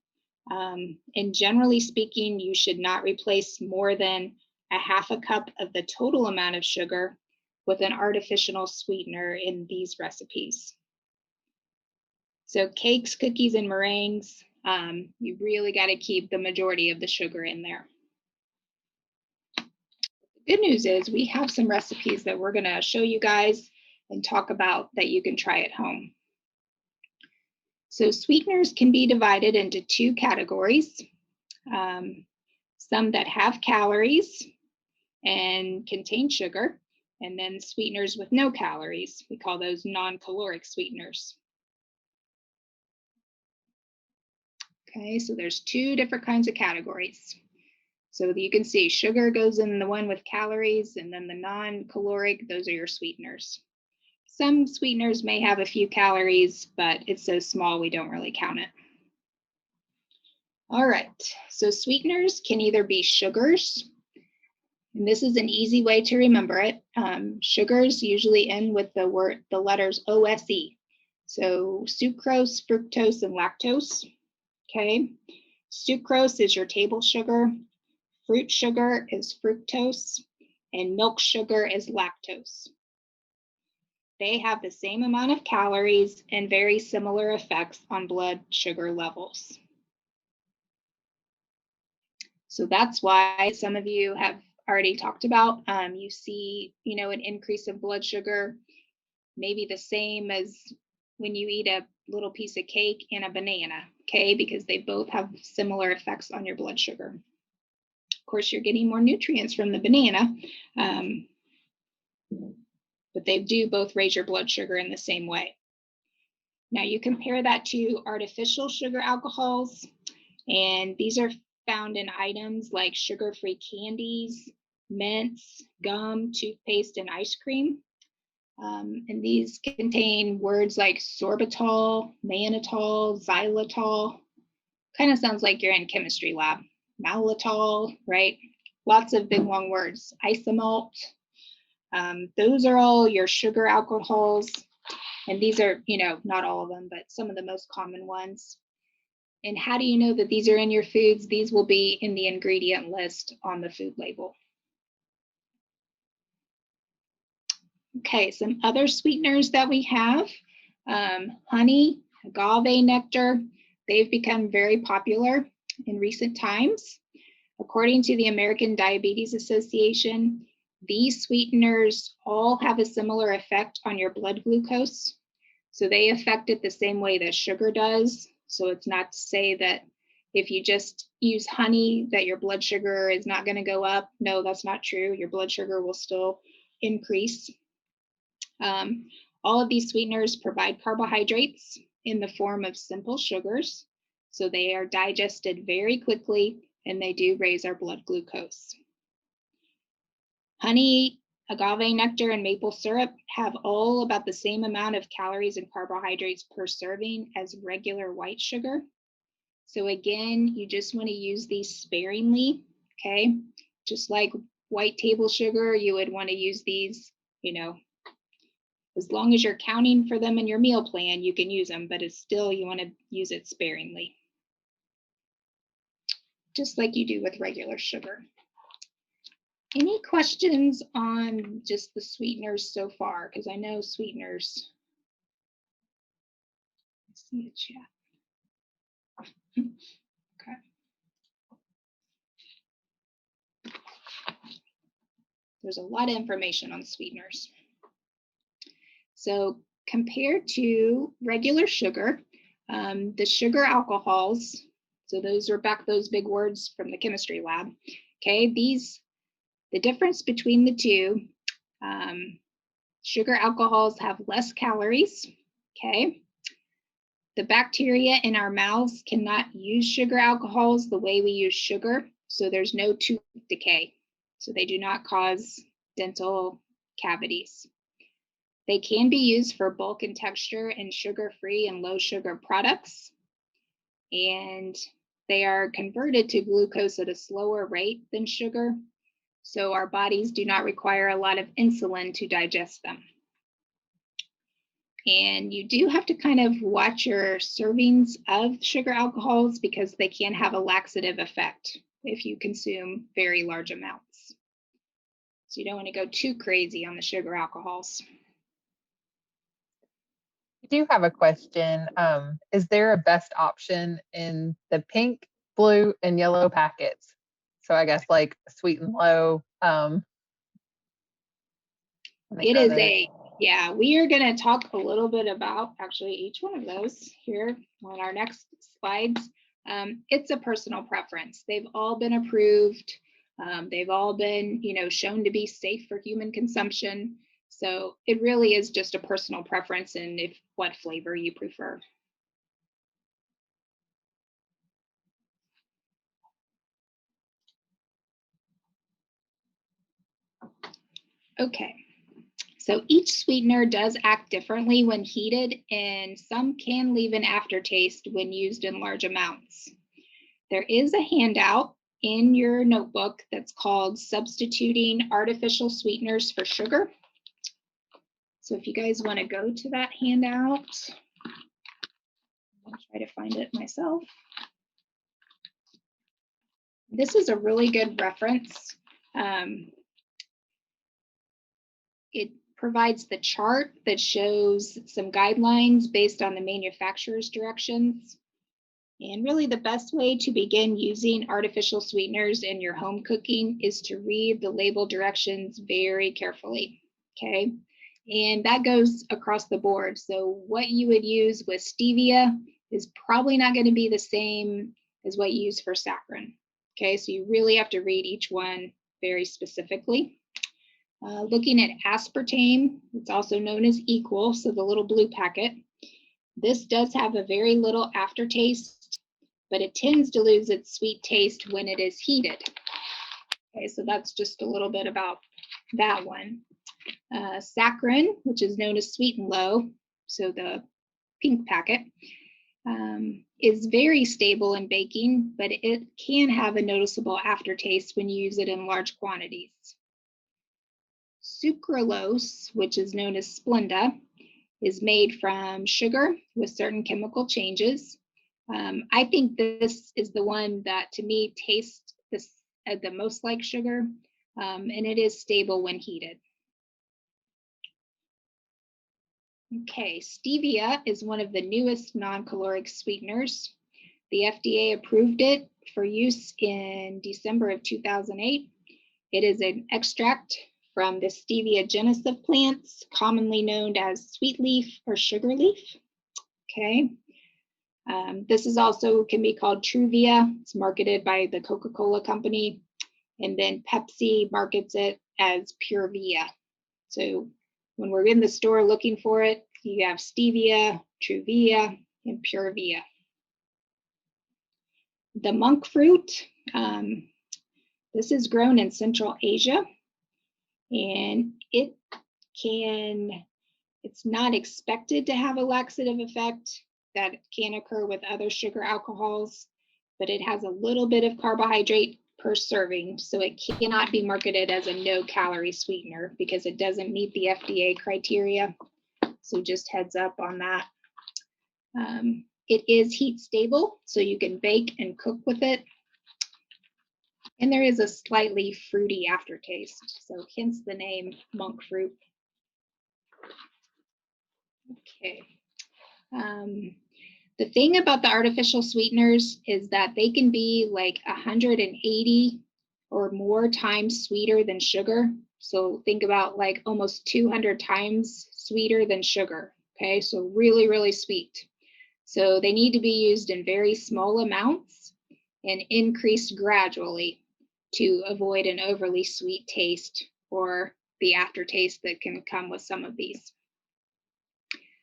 And generally speaking, you should not replace more than a half a cup of the total amount of sugar with an artificial sweetener in these recipes. So cakes, cookies, and meringues, you really got to keep the majority of the sugar in there. The good news is we have some recipes that we're going to show you guys and talk about that you can try at home. So sweeteners can be divided into 2 categories. Some that have calories and contain sugar, and then sweeteners with no calories. We call those non-caloric sweeteners. Okay, so there's 2 different kinds of categories. So you can see sugar goes in the one with calories, and then the non-caloric, those are your sweeteners. Some sweeteners may have a few calories, but it's so small we don't really count it. All right, so sweeteners can either be sugars, and this is an easy way to remember it. Sugars usually end with the letters OSE. So sucrose, fructose, and lactose. Okay, sucrose is your table sugar, fruit sugar is fructose, and milk sugar is lactose. They have the same amount of calories and very similar effects on blood sugar levels. So that's why some of you have already talked about, you see, an increase in blood sugar, maybe the same as when you eat a little piece of cake and a banana, okay, because they both have similar effects on your blood sugar. Of course, you're getting more nutrients from the banana, but they do both raise your blood sugar in the same way. Now you compare that to artificial sugar alcohols, and these are found in items like sugar-free candies, mints, gum, toothpaste, and ice cream. And these contain words like sorbitol, mannitol, xylitol. Kind of sounds like you're in chemistry lab. Maltitol, right? Lots of big long words. Isomalt. Those are all your sugar alcohols. And these are, not all of them, but some of the most common ones. And how do you know that these are in your foods? These will be in the ingredient list on the food label. Okay, some other sweeteners that we have, honey, agave nectar, they've become very popular in recent times. According to the American Diabetes Association, these sweeteners all have a similar effect on your blood glucose. So they affect it the same way that sugar does. So it's not to say that if you just use honey that your blood sugar is not going to go up. No, that's not true. Your blood sugar will still increase. All of these sweeteners provide carbohydrates in the form of simple sugars. So they are digested very quickly, and they do raise our blood glucose. Honey, agave nectar, and maple syrup have all about the same amount of calories and carbohydrates per serving as regular white sugar. So again, you just want to use these sparingly, okay? Just like white table sugar, you would want to use these, as long as you're counting for them in your meal plan, you can use them, but it's still, you want to use it sparingly. Just like you do with regular sugar. Any questions on just the sweeteners so far? Because I know sweeteners. Let's see the chat. Okay. There's a lot of information on sweeteners. So compared to regular sugar, the sugar alcohols, so those are back those big words from the chemistry lab. Okay, the difference between the two, sugar alcohols have less calories. Okay, the bacteria in our mouths cannot use sugar alcohols the way we use sugar, so there's no tooth decay. So they do not cause dental cavities. They can be used for bulk and texture in sugar-free and low sugar products. And they are converted to glucose at a slower rate than sugar. So our bodies do not require a lot of insulin to digest them. And you do have to kind of watch your servings of sugar alcohols because they can have a laxative effect if you consume very large amounts. So you don't want to go too crazy on the sugar alcohols. I do have a question. Is there a best option in the pink, blue, and yellow packets? So I guess like sweet and low. It is yeah, we are going to talk a little bit about actually each one of those here on our next slides. It's a personal preference. They've all been approved. They've all been, shown to be safe for human consumption. So it really is just a personal preference and what flavor you prefer. Okay, so each sweetener does act differently when heated, and some can leave an aftertaste when used in large amounts. There is a handout in your notebook that's called Substituting Artificial Sweeteners for Sugar. So if you guys want to go to that handout, I'll try to find it myself. This is a really good reference. It provides the chart that shows some guidelines based on the manufacturer's directions. And really the best way to begin using artificial sweeteners in your home cooking is to read the label directions very carefully, okay? And that goes across the board. So what you would use with stevia is probably not going to be the same as what you use for saccharin, okay? So you really have to read each one very specifically. Looking at aspartame, it's also known as equal, so the little blue packet. This does have a very little aftertaste, but it tends to lose its sweet taste when it is heated. Okay, so that's just a little bit about that one. Saccharin, which is known as sweet and low, so the pink packet, is very stable in baking, but it can have a noticeable aftertaste when you use it in large quantities. Sucralose, which is known as Splenda, is made from sugar with certain chemical changes. I think this is the one that to me tastes the most like sugar, and it is stable when heated. Okay, stevia is one of the newest non-caloric sweeteners. The FDA approved it for use in December of 2008. It is an extract from the stevia genus of plants, commonly known as sweet leaf or sugar leaf. Okay. This is also can be called Truvia. It's marketed by the Coca-Cola company, and then Pepsi markets it as Purevia. So when we're in the store looking for it, you have stevia, Truvia, and Purevia. The monk fruit, this is grown in Central Asia, and it's not expected to have a laxative effect that can occur with other sugar alcohols, but it has a little bit of carbohydrate per serving, so it cannot be marketed as a no-calorie sweetener because it doesn't meet the FDA criteria. So just heads up on that. It is heat stable, so you can bake and cook with it. And there is a slightly fruity aftertaste, so hence the name monk fruit. Okay. The thing about the artificial sweeteners is that they can be like 180 or more times sweeter than sugar. So think about like almost 200 times sweeter than sugar. Okay, so really, really sweet. So they need to be used in very small amounts and increased gradually to avoid an overly sweet taste or the aftertaste that can come with some of these.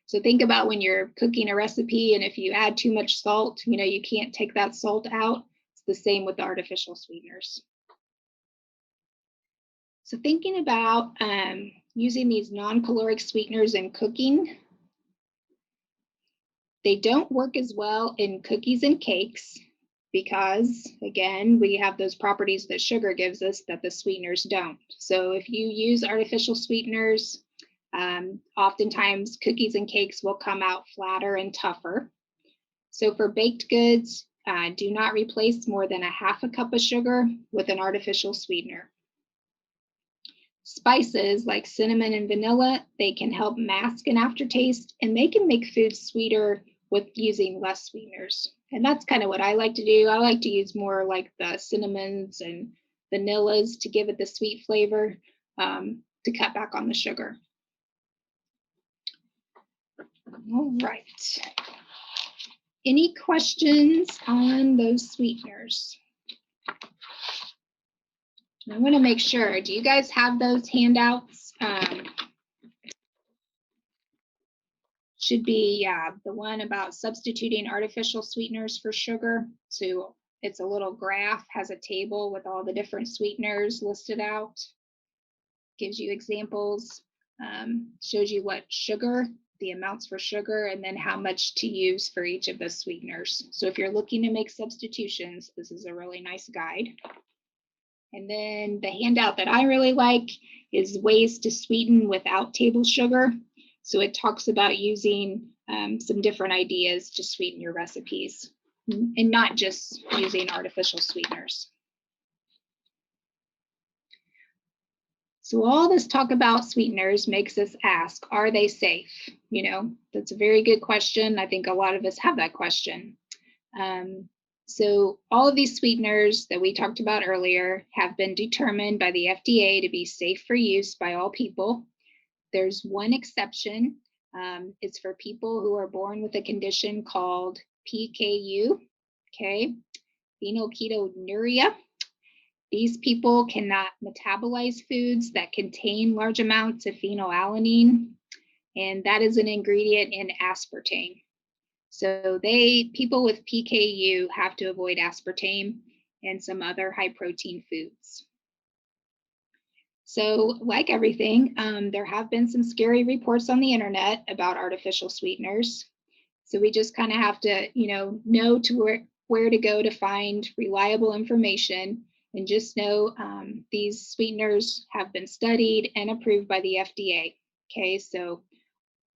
So think about when you're cooking a recipe, and if you add too much salt, you can't take that salt out. It's the same with the artificial sweeteners. So thinking about using these non-caloric sweeteners in cooking, they don't work as well in cookies and cakes because, again, we have those properties that sugar gives us that the sweeteners don't. So if you use artificial sweeteners, oftentimes cookies and cakes will come out flatter and tougher. So for baked goods, do not replace more than 1/2 cup of sugar with an artificial sweetener. Spices like cinnamon and vanilla, they can help mask an aftertaste, and they can make food sweeter with using less sweeteners. And that's kind of what I like to do. I like to use more like the cinnamons and vanillas to give it the sweet flavor, to cut back on the sugar. All right. Any questions on those sweeteners? I want to make sure, do you guys have those handouts? Should be the one about substituting artificial sweeteners for sugar. So it's a little graph, has a table with all the different sweeteners listed out, gives you examples, shows you what sugar, the amounts for sugar, and then how much to use for each of the sweeteners. So if you're looking to make substitutions, this is a really nice guide. And then the handout that I really like is ways to sweeten without table sugar. So it talks about using some different ideas to sweeten your recipes and not just using artificial sweeteners. So all this talk about sweeteners makes us ask, are they safe? That's a very good question. I think a lot of us have that question. So all of these sweeteners that we talked about earlier have been determined by the FDA to be safe for use by all people. There's one exception. It's for people who are born with a condition called PKU, okay, phenylketonuria. These people cannot metabolize foods that contain large amounts of phenylalanine, and that is an ingredient in aspartame. So people with PKU have to avoid aspartame and some other high protein foods. So like everything, there have been some scary reports on the internet about artificial sweeteners. So we just kind of have to, know to where to go to find reliable information, and just know these sweeteners have been studied and approved by the FDA. Okay, so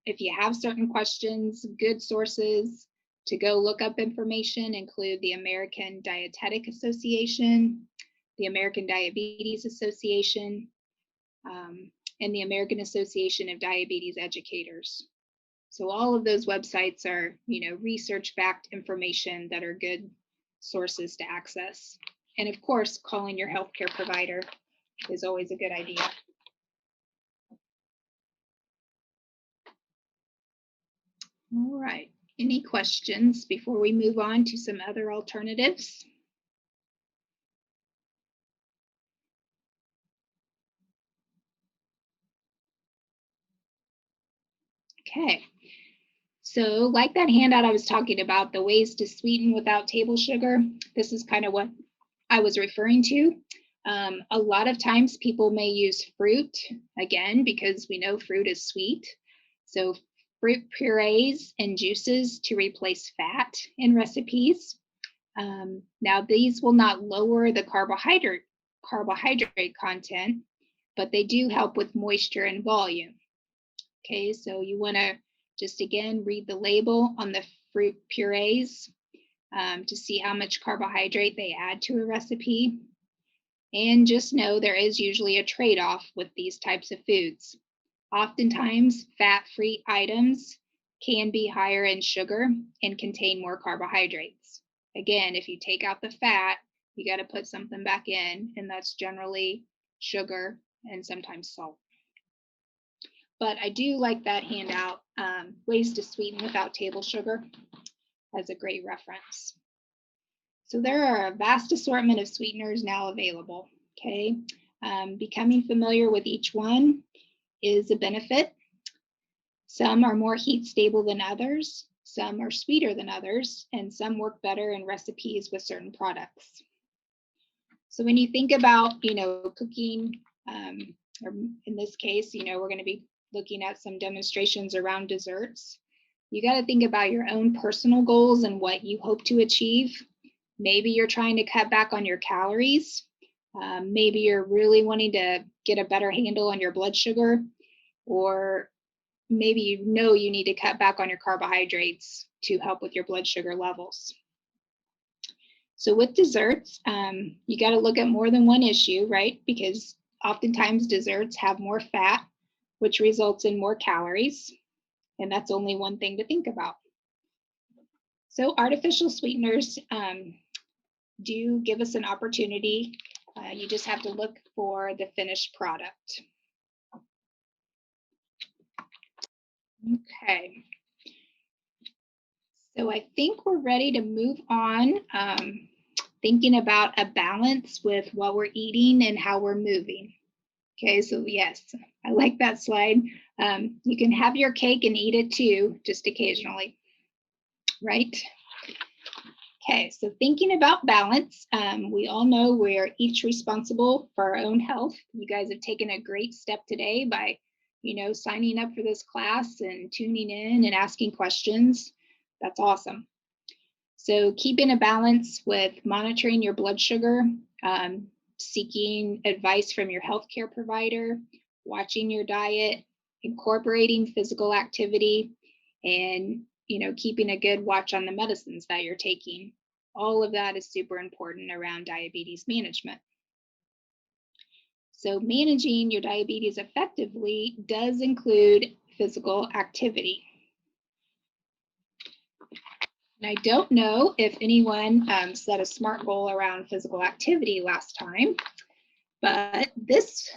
if you have certain questions, good sources to go look up information include the American Dietetic Association, the American Diabetes Association, and the American Association of Diabetes Educators. So all of those websites are, research-backed information that are good sources to access. And of course, calling your healthcare provider is always a good idea. All right, any questions before we move on to some other alternatives? Okay, so like that handout I was talking about, the ways to sweeten without table sugar, this is kind of what I was referring to. A lot of times people may use fruit, again, because we know fruit is sweet. So fruit purees and juices to replace fat in recipes. Now these will not lower the carbohydrate content, but they do help with moisture and volume. Okay, so you want to just again read the label on the fruit purees to see how much carbohydrate they add to a recipe. And just know there is usually a trade-off with these types of foods. Oftentimes, fat-free items can be higher in sugar and contain more carbohydrates. Again, if you take out the fat, you got to put something back in, and that's generally sugar and sometimes salt. But I do like that handout, Ways to Sweeten Without Table Sugar, as a great reference. So there are a vast assortment of sweeteners now available, okay? Becoming familiar with each one is a benefit. Some are more heat stable than others, some are sweeter than others, and some work better in recipes with certain products. So when you think about, cooking, or in this case, we're going to be looking at some demonstrations around desserts. You got to think about your own personal goals and what you hope to achieve. Maybe you're trying to cut back on your calories. Maybe you're really wanting to get a better handle on your blood sugar, or maybe you need to cut back on your carbohydrates to help with your blood sugar levels. So with desserts, you got to look at more than one issue, right? Because oftentimes desserts have more fat, which results in more calories. And that's only one thing to think about. So artificial sweeteners do give us an opportunity. You just have to look for the finished product. Okay. So I think we're ready to move on, thinking about a balance with what we're eating and how we're moving. Okay, so yes, I like that slide. You can have your cake and eat it too, just occasionally, right? Okay, so thinking about balance, we all know we're each responsible for our own health. You guys have taken a great step today by, signing up for this class and tuning in and asking questions. That's awesome. So keeping a balance with monitoring your blood sugar, seeking advice from your healthcare provider, watching your diet, incorporating physical activity, and keeping a good watch on the medicines that you're taking. All of that is super important around diabetes management. So managing your diabetes effectively does include physical activity. And I don't know if anyone set a SMART goal around physical activity last time, but this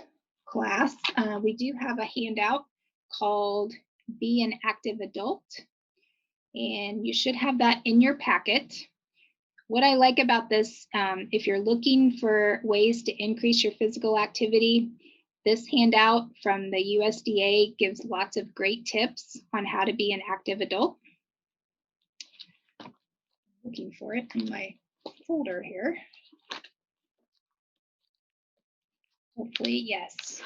class, we do have a handout called Be an Active Adult, and you should have that in your packet. What I like about this, if you're looking for ways to increase your physical activity, this handout from the USDA gives lots of great tips on how to be an active adult. Looking for it in my folder here. Hopefully, yes.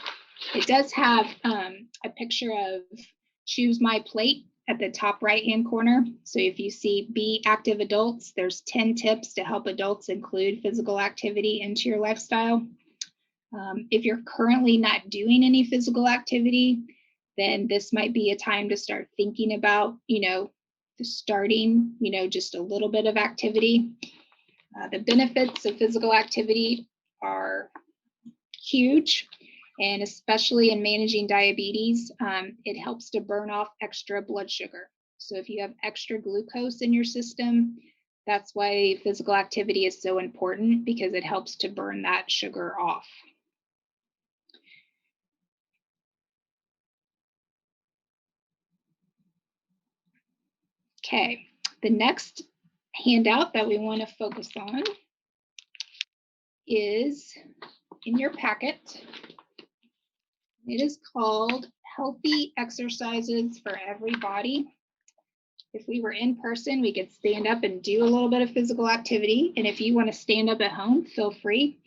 It does have a picture of Choose My Plate at the top right-hand corner. So if you see Be Active Adults, there's 10 tips to help adults include physical activity into your lifestyle. If you're currently not doing any physical activity, then this might be a time to start thinking about, starting, just a little bit of activity. The benefits of physical activity are huge, and especially in managing diabetes, it helps to burn off extra blood sugar. So if you have extra glucose in your system, that's why physical activity is so important, because it helps to burn that sugar off. Okay, the next handout that we want to focus on is in your packet. It is called Healthy Exercises for Everybody. If we were in person, we could stand up and do a little bit of physical activity. And if you want to stand up at home, feel free.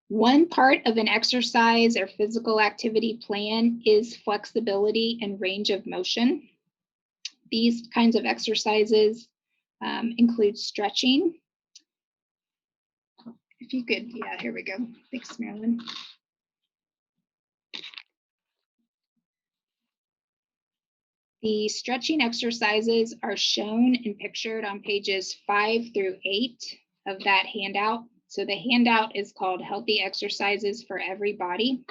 One part of an exercise or physical activity plan is flexibility and range of motion. These kinds of exercises include stretching. If you could, yeah, here we go. Thanks, Marilyn. The stretching exercises are shown and pictured on pages 5 through 8 of that handout. So the handout is called Healthy Exercises for Everybody.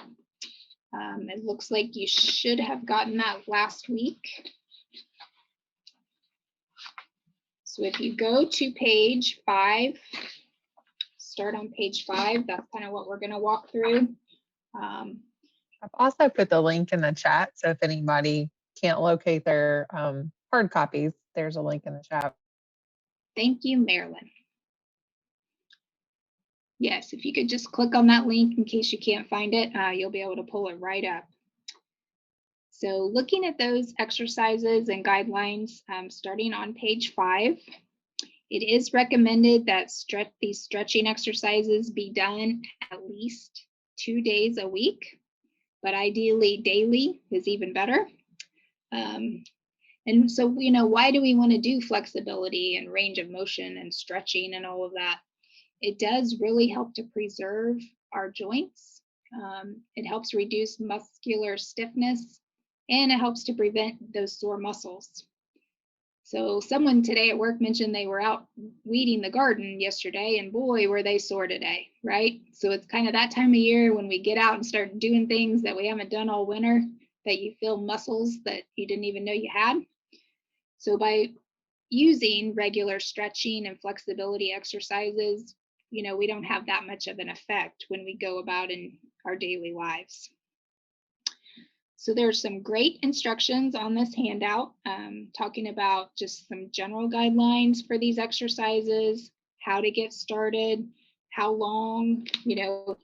It looks like you should have gotten that last week. So if you go to page 5, start on page 5, that's kind of what we're going to walk through. I've also put the link in the chat, so if anybody can't locate their hard copies, there's a link in the chat. Thank you, Marilyn. Yes, if you could just click on that link in case you can't find it, you'll be able to pull it right up. So looking at those exercises and guidelines, starting on page 5, it is recommended that these stretching exercises be done at least 2 days a week, but ideally daily is even better. And so, why do we want to do flexibility and range of motion and stretching and all of that? It does really help to preserve our joints. It helps reduce muscular stiffness, and it helps to prevent those sore muscles. So someone today at work mentioned they were out weeding the garden yesterday, and boy, were they sore today, right? So it's kind of that time of year when we get out and start doing things that we haven't done all winter, that you feel muscles that you didn't even know you had. So by using regular stretching and flexibility exercises, we don't have that much of an effect when we go about in our daily lives. So there's some great instructions on this handout, talking about just some general guidelines for these exercises, how to get started, how long,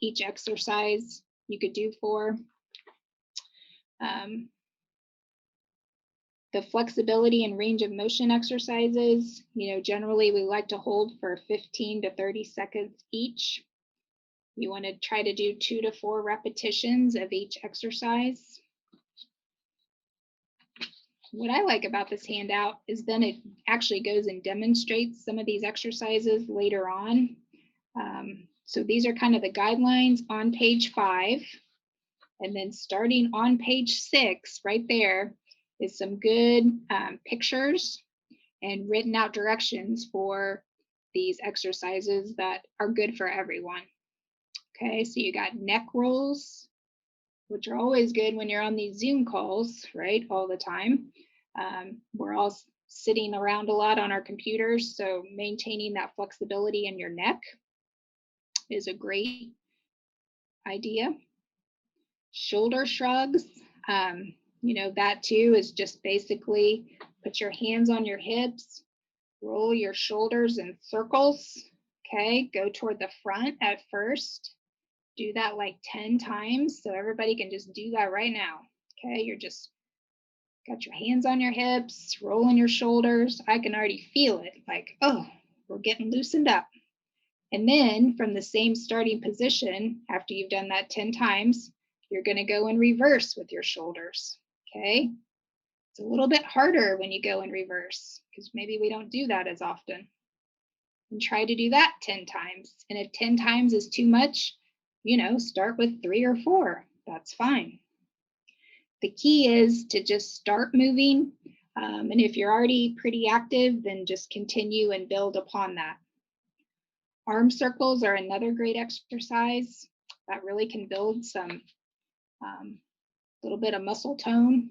each exercise you could do for. The flexibility and range of motion exercises, generally we like to hold for 15 to 30 seconds each. You want to try to do 2 to 4 repetitions of each exercise. What I like about this handout is then it actually goes and demonstrates some of these exercises later on. So these are kind of the guidelines on page 5. And then starting on page 6, right there, is some good pictures and written out directions for these exercises that are good for everyone. Okay, so you got neck rolls, which are always good when you're on these Zoom calls, right, all the time. We're all sitting around a lot on our computers, so maintaining that flexibility in your neck is a great idea. Shoulder shrugs, that too is just basically put your hands on your hips, roll your shoulders in circles, okay? Go toward the front at first. Do that like 10 times, so everybody can just do that right now, okay? You're just got your hands on your hips, rolling your shoulders. I can already feel it, like, oh, we're getting loosened up. And then from the same starting position, after you've done that 10 times, you're going to go in reverse with your shoulders, okay? It's a little bit harder when you go in reverse because maybe we don't do that as often. And try to do that 10 times. And if 10 times is too much, start with 3 or 4. That's fine. The key is to just start moving. And if you're already pretty active, then just continue and build upon that. Arm circles are another great exercise that really can build some little bit of muscle tone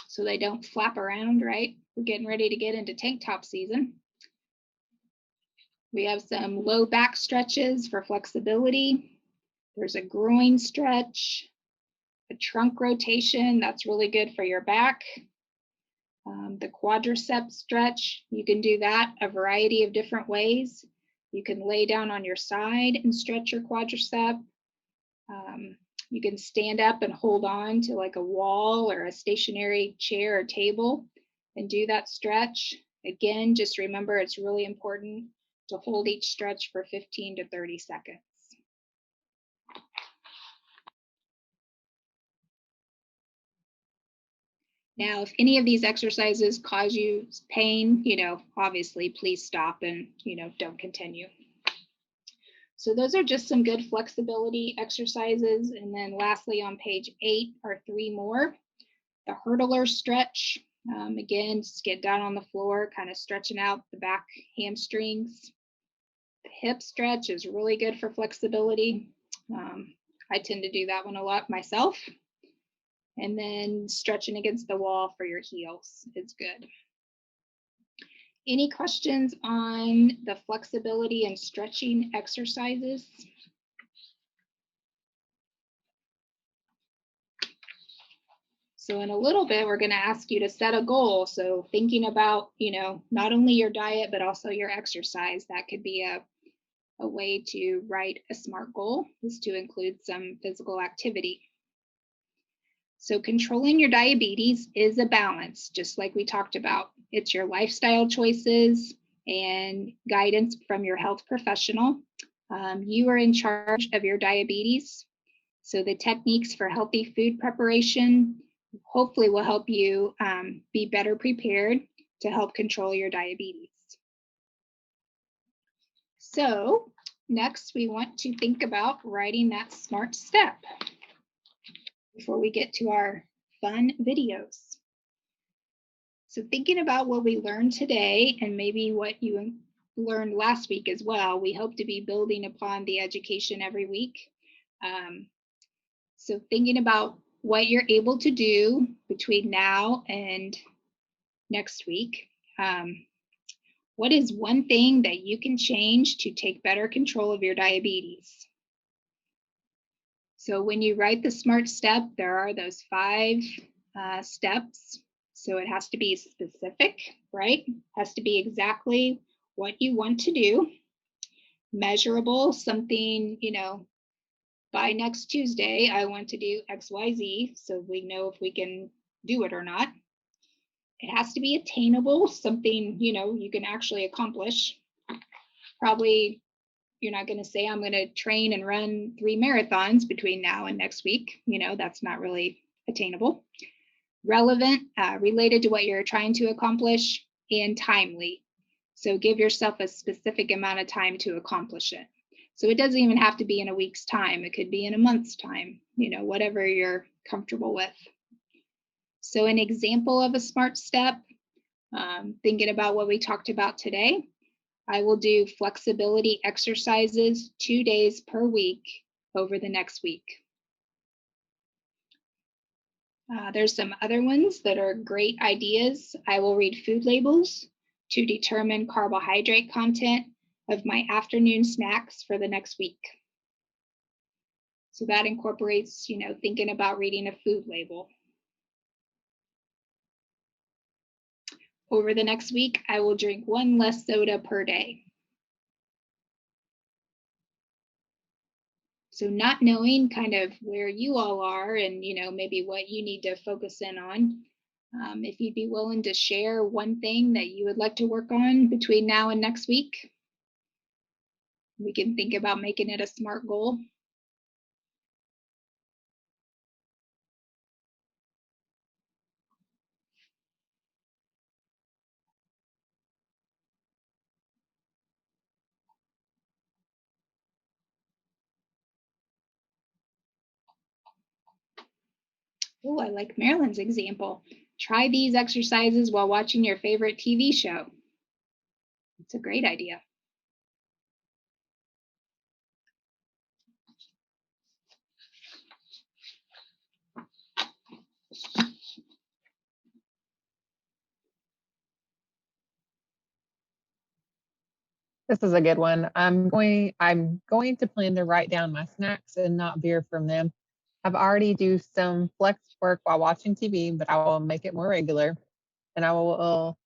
so they don't flap around, right? We're getting ready to get into tank top season. We have some low back stretches for flexibility. There's a groin stretch, a trunk rotation, that's really good for your back. The quadricep stretch, you can do that a variety of different ways. You can lay down on your side and stretch your quadricep. You can stand up and hold on to like a wall or a stationary chair or table and do that stretch. Again, just remember it's really important to hold each stretch for 15 to 30 seconds. Now, if any of these exercises cause you pain, obviously please stop and, don't continue. So those are just some good flexibility exercises. And then lastly, on page 8 are 3 more. The hurdler stretch, again, just get down on the floor, kind of stretching out the back hamstrings. The hip stretch is really good for flexibility. I tend to do that one a lot myself. And then stretching against the wall for your heels is good. Any questions on the flexibility and stretching exercises? So in a little bit, we're going to ask you to set a goal. So thinking about, not only your diet, but also your exercise. That could be a way to write a SMART goal, is to include some physical activity. So controlling your diabetes is a balance, just like we talked about. It's your lifestyle choices and guidance from your health professional. You are in charge of your diabetes. So the techniques for healthy food preparation hopefully will help you be better prepared to help control your diabetes. So next, we want to think about writing that SMART step before we get to our fun videos. So thinking about what we learned today and maybe what you learned last week as well, we hope to be building upon the education every week. So thinking about what you're able to do between now and next week. What is one thing that you can change to take better control of your diabetes? So when you write the SMART step, there are those 5 steps. So it has to be specific, right? Has to be exactly what you want to do. Measurable, something, by next Tuesday, I want to do XYZ, so we know if we can do it or not. It has to be attainable, something, you can actually accomplish. Probably you're not going to say, I'm going to train and run 3 marathons between now and next week. That's not really attainable. Relevant, related to what you're trying to accomplish, and timely. So give yourself a specific amount of time to accomplish it. So it doesn't even have to be in a week's time. It could be in a month's time, whatever you're comfortable with. So an example of a SMART step, thinking about what we talked about today, I will do flexibility exercises 2 days per week over the next week. There's some other ones that are great ideas. I will read food labels to determine carbohydrate content of my afternoon snacks for the next week. So that incorporates, thinking about reading a food label. Over the next week, I will drink 1 less soda per day. So not knowing kind of where you all are and, maybe what you need to focus in on. If you'd be willing to share one thing that you would like to work on between now and next week, we can think about making it a SMART goal. Oh, I like Marilyn's example. Try these exercises while watching your favorite TV show. It's a great idea. This is a good one. I'm going to plan to write down my snacks and not veer from them. I've already do some flex work while watching TV, but I will make it more regular. And I will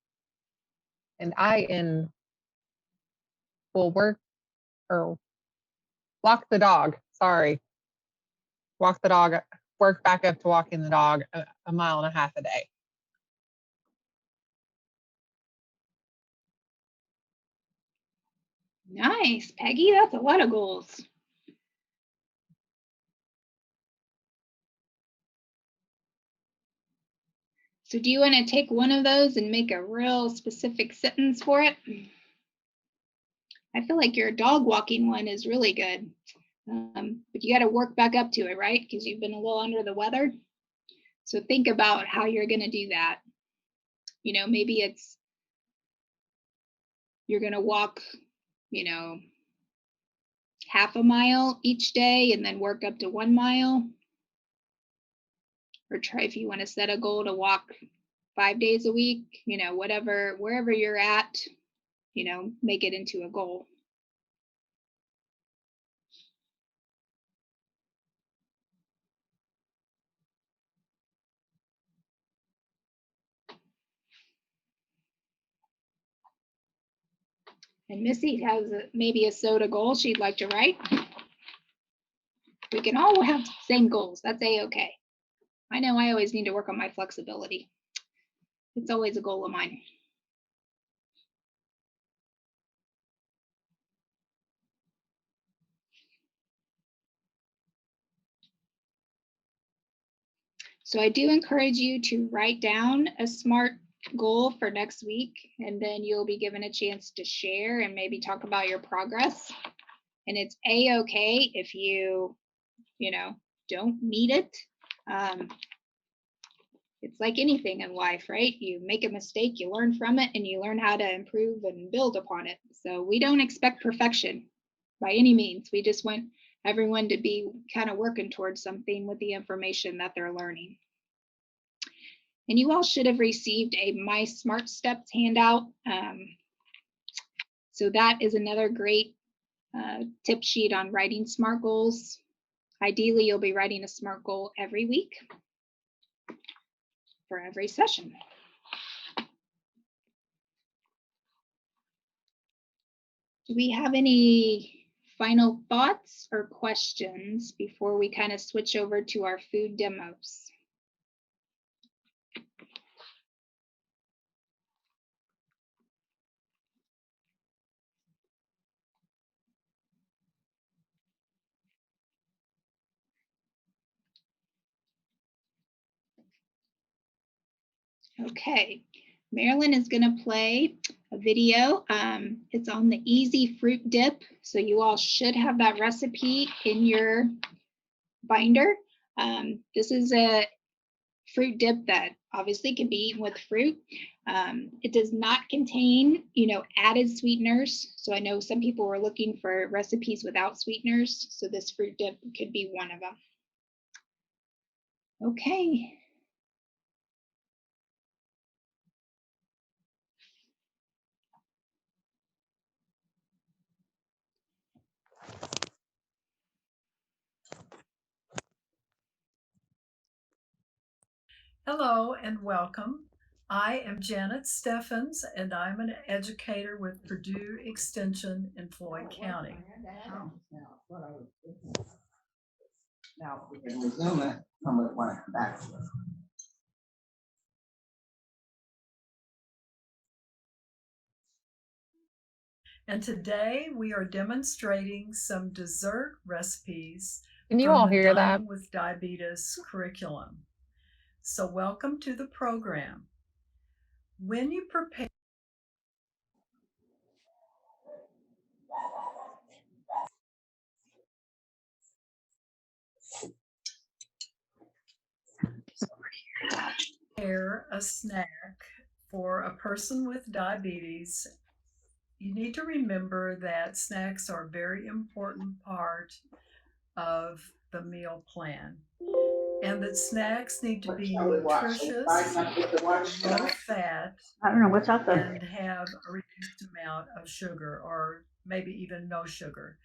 will work or walk the dog. Sorry. Walk the dog, work back up to walking the dog a 1.5 miles a day. Nice, Peggy. That's a lot of goals. So do you want to take one of those and make a real specific sentence for it? I feel like your dog walking one is really good. But you got to work back up to it, right? Because you've been a little under the weather. So think about how you're going to do that. Maybe it's you're going to walk, half a mile each day and then work up to 1 mile. Or try, if you want to set a goal to walk 5 days a week, you know, whatever, wherever you're at, you know, make it into a goal. And Missy has maybe a soda goal she'd like to write. We can all have the same goals. That's a-okay. I know I always need to work on my flexibility. It's always a goal of mine. So I do encourage you to write down a SMART goal for next week, and then you'll be given a chance to share and maybe talk about your progress. And it's a-okay if you know, don't meet it. It's like anything in life, right? You make a mistake, you learn from it, and you learn how to improve and build upon it. So we don't expect perfection by any means. We just want everyone to be kind of working towards something with the information that they're learning. And you all should have received a My Smart Steps handout. So that is another great tip sheet on writing SMART goals. Ideally, you'll be writing a SMART goal every week for every session. Do we have any final thoughts or questions before we kind of switch over to our food demos? Okay, Marilyn is going to play a video. It's on the easy fruit dip. So you all should have that recipe in your binder. This is a fruit dip that obviously can be eaten with fruit. It does not contain, you know, added sweeteners. So I know some people were looking for recipes without sweeteners. So this fruit dip could be one of them. Okay. Hello and welcome. I am Janet Steffens, and I'm an educator with Purdue Extension in Floyd County. Now, we can resume it when we want to come back to it. And today we are demonstrating some dessert recipes Can you from all the hear that? Dining with Diabetes curriculum. So welcome to the program. When you prepare a snack for a person with diabetes, you need to remember that snacks are a very important part of the meal plan, and that snacks need to be nutritious, low fat, I don't know, what's out there? and have a reduced amount of sugar, or maybe even no sugar.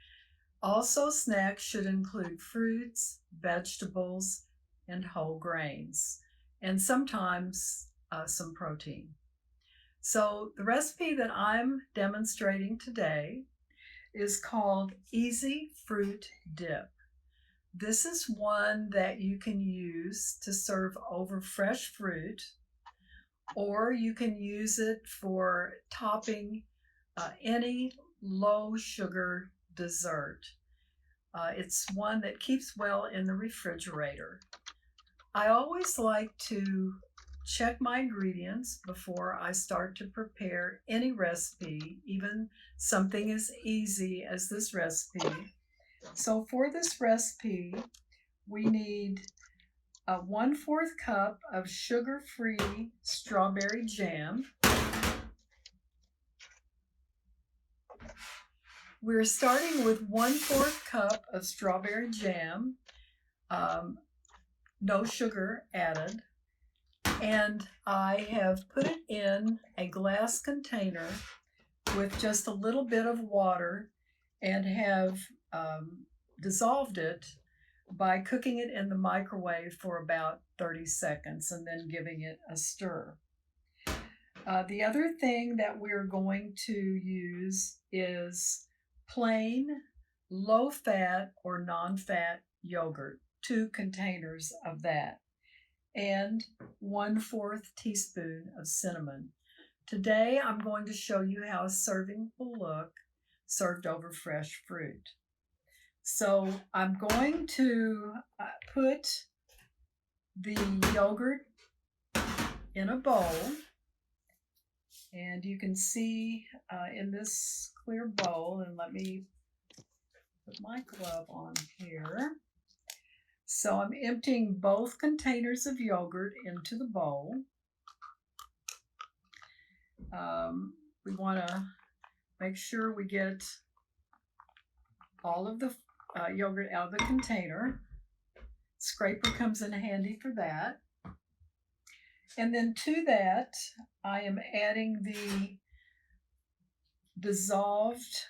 Also, snacks should include fruits, vegetables, and whole grains, and sometimes some protein. So the recipe that I'm demonstrating today is called Easy Fruit Dip. This is one that you can use to serve over fresh fruit, or you can use it for topping any low sugar dessert. It's one that keeps well in the refrigerator. I always like to check my ingredients before I start to prepare any recipe, even something as easy as this recipe. So for this recipe, we need a 1/4 cup of sugar-free strawberry jam, We're starting with 1/4 cup of strawberry jam, no sugar added. And I have put it in a glass container with just a little bit of water and have dissolved it by cooking it in the microwave for about 30 seconds and then giving it a stir. The other thing that we're going to use is plain low-fat or non-fat yogurt, 2 containers of that, and 1/4 teaspoon of cinnamon. Today, I'm going to show you how a serving will look served over fresh fruit. So I'm going to put the yogurt in a bowl. And you can see in this clear bowl, and let me put my glove on here. So I'm emptying both containers of yogurt into the bowl. We want to make sure we get all of the yogurt out of the container. Scraper comes in handy for that. And then to that, I am adding the dissolved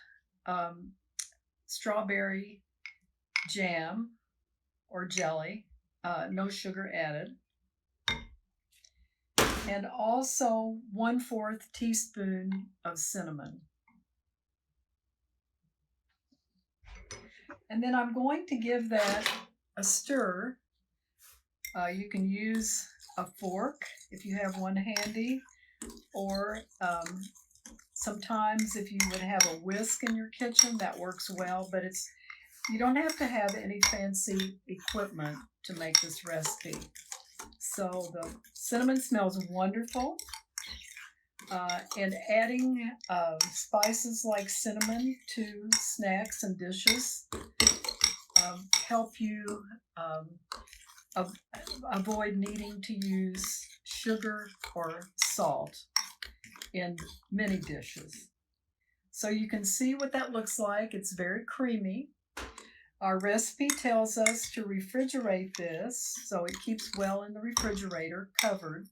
strawberry jam or jelly, no sugar added. And also 1/4 teaspoon of cinnamon. And then I'm going to give that a stir. You can use a fork if you have one handy, or sometimes if you would have a whisk in your kitchen, that works well, but you don't have to have any fancy equipment to make this recipe. So the cinnamon smells wonderful, and adding spices like cinnamon to snacks and dishes help you avoid needing to use sugar or salt in many dishes. So you can see what that looks like. It's very creamy. Our recipe tells us to refrigerate this, so it keeps well in the refrigerator, covered.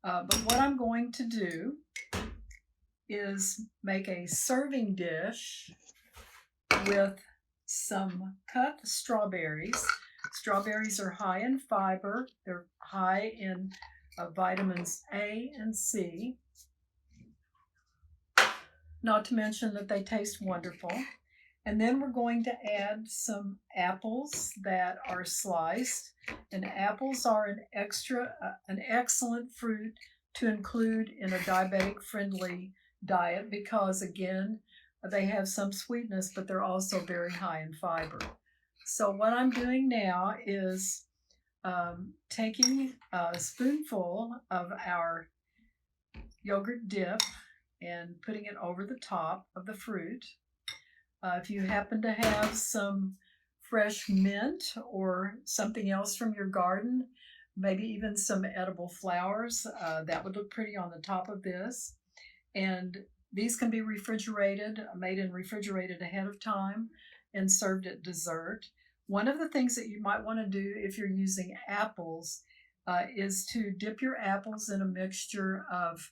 But what I'm going to do is make a serving dish with some cut strawberries. Strawberries are high in fiber. They're high in vitamins A and C. Not to mention that they taste wonderful. And then we're going to add some apples that are sliced. And apples are an excellent fruit to include in a diabetic-friendly diet because, again, they have some sweetness, but they're also very high in fiber. So what I'm doing now is taking a spoonful of our yogurt dip and putting it over the top of the fruit. If you happen to have some fresh mint or something else from your garden, maybe even some edible flowers, that would look pretty on the top of this. And these can be refrigerated, made and refrigerated ahead of time and served at dessert. One of the things that you might want to do if you're using apples is to dip your apples in a mixture of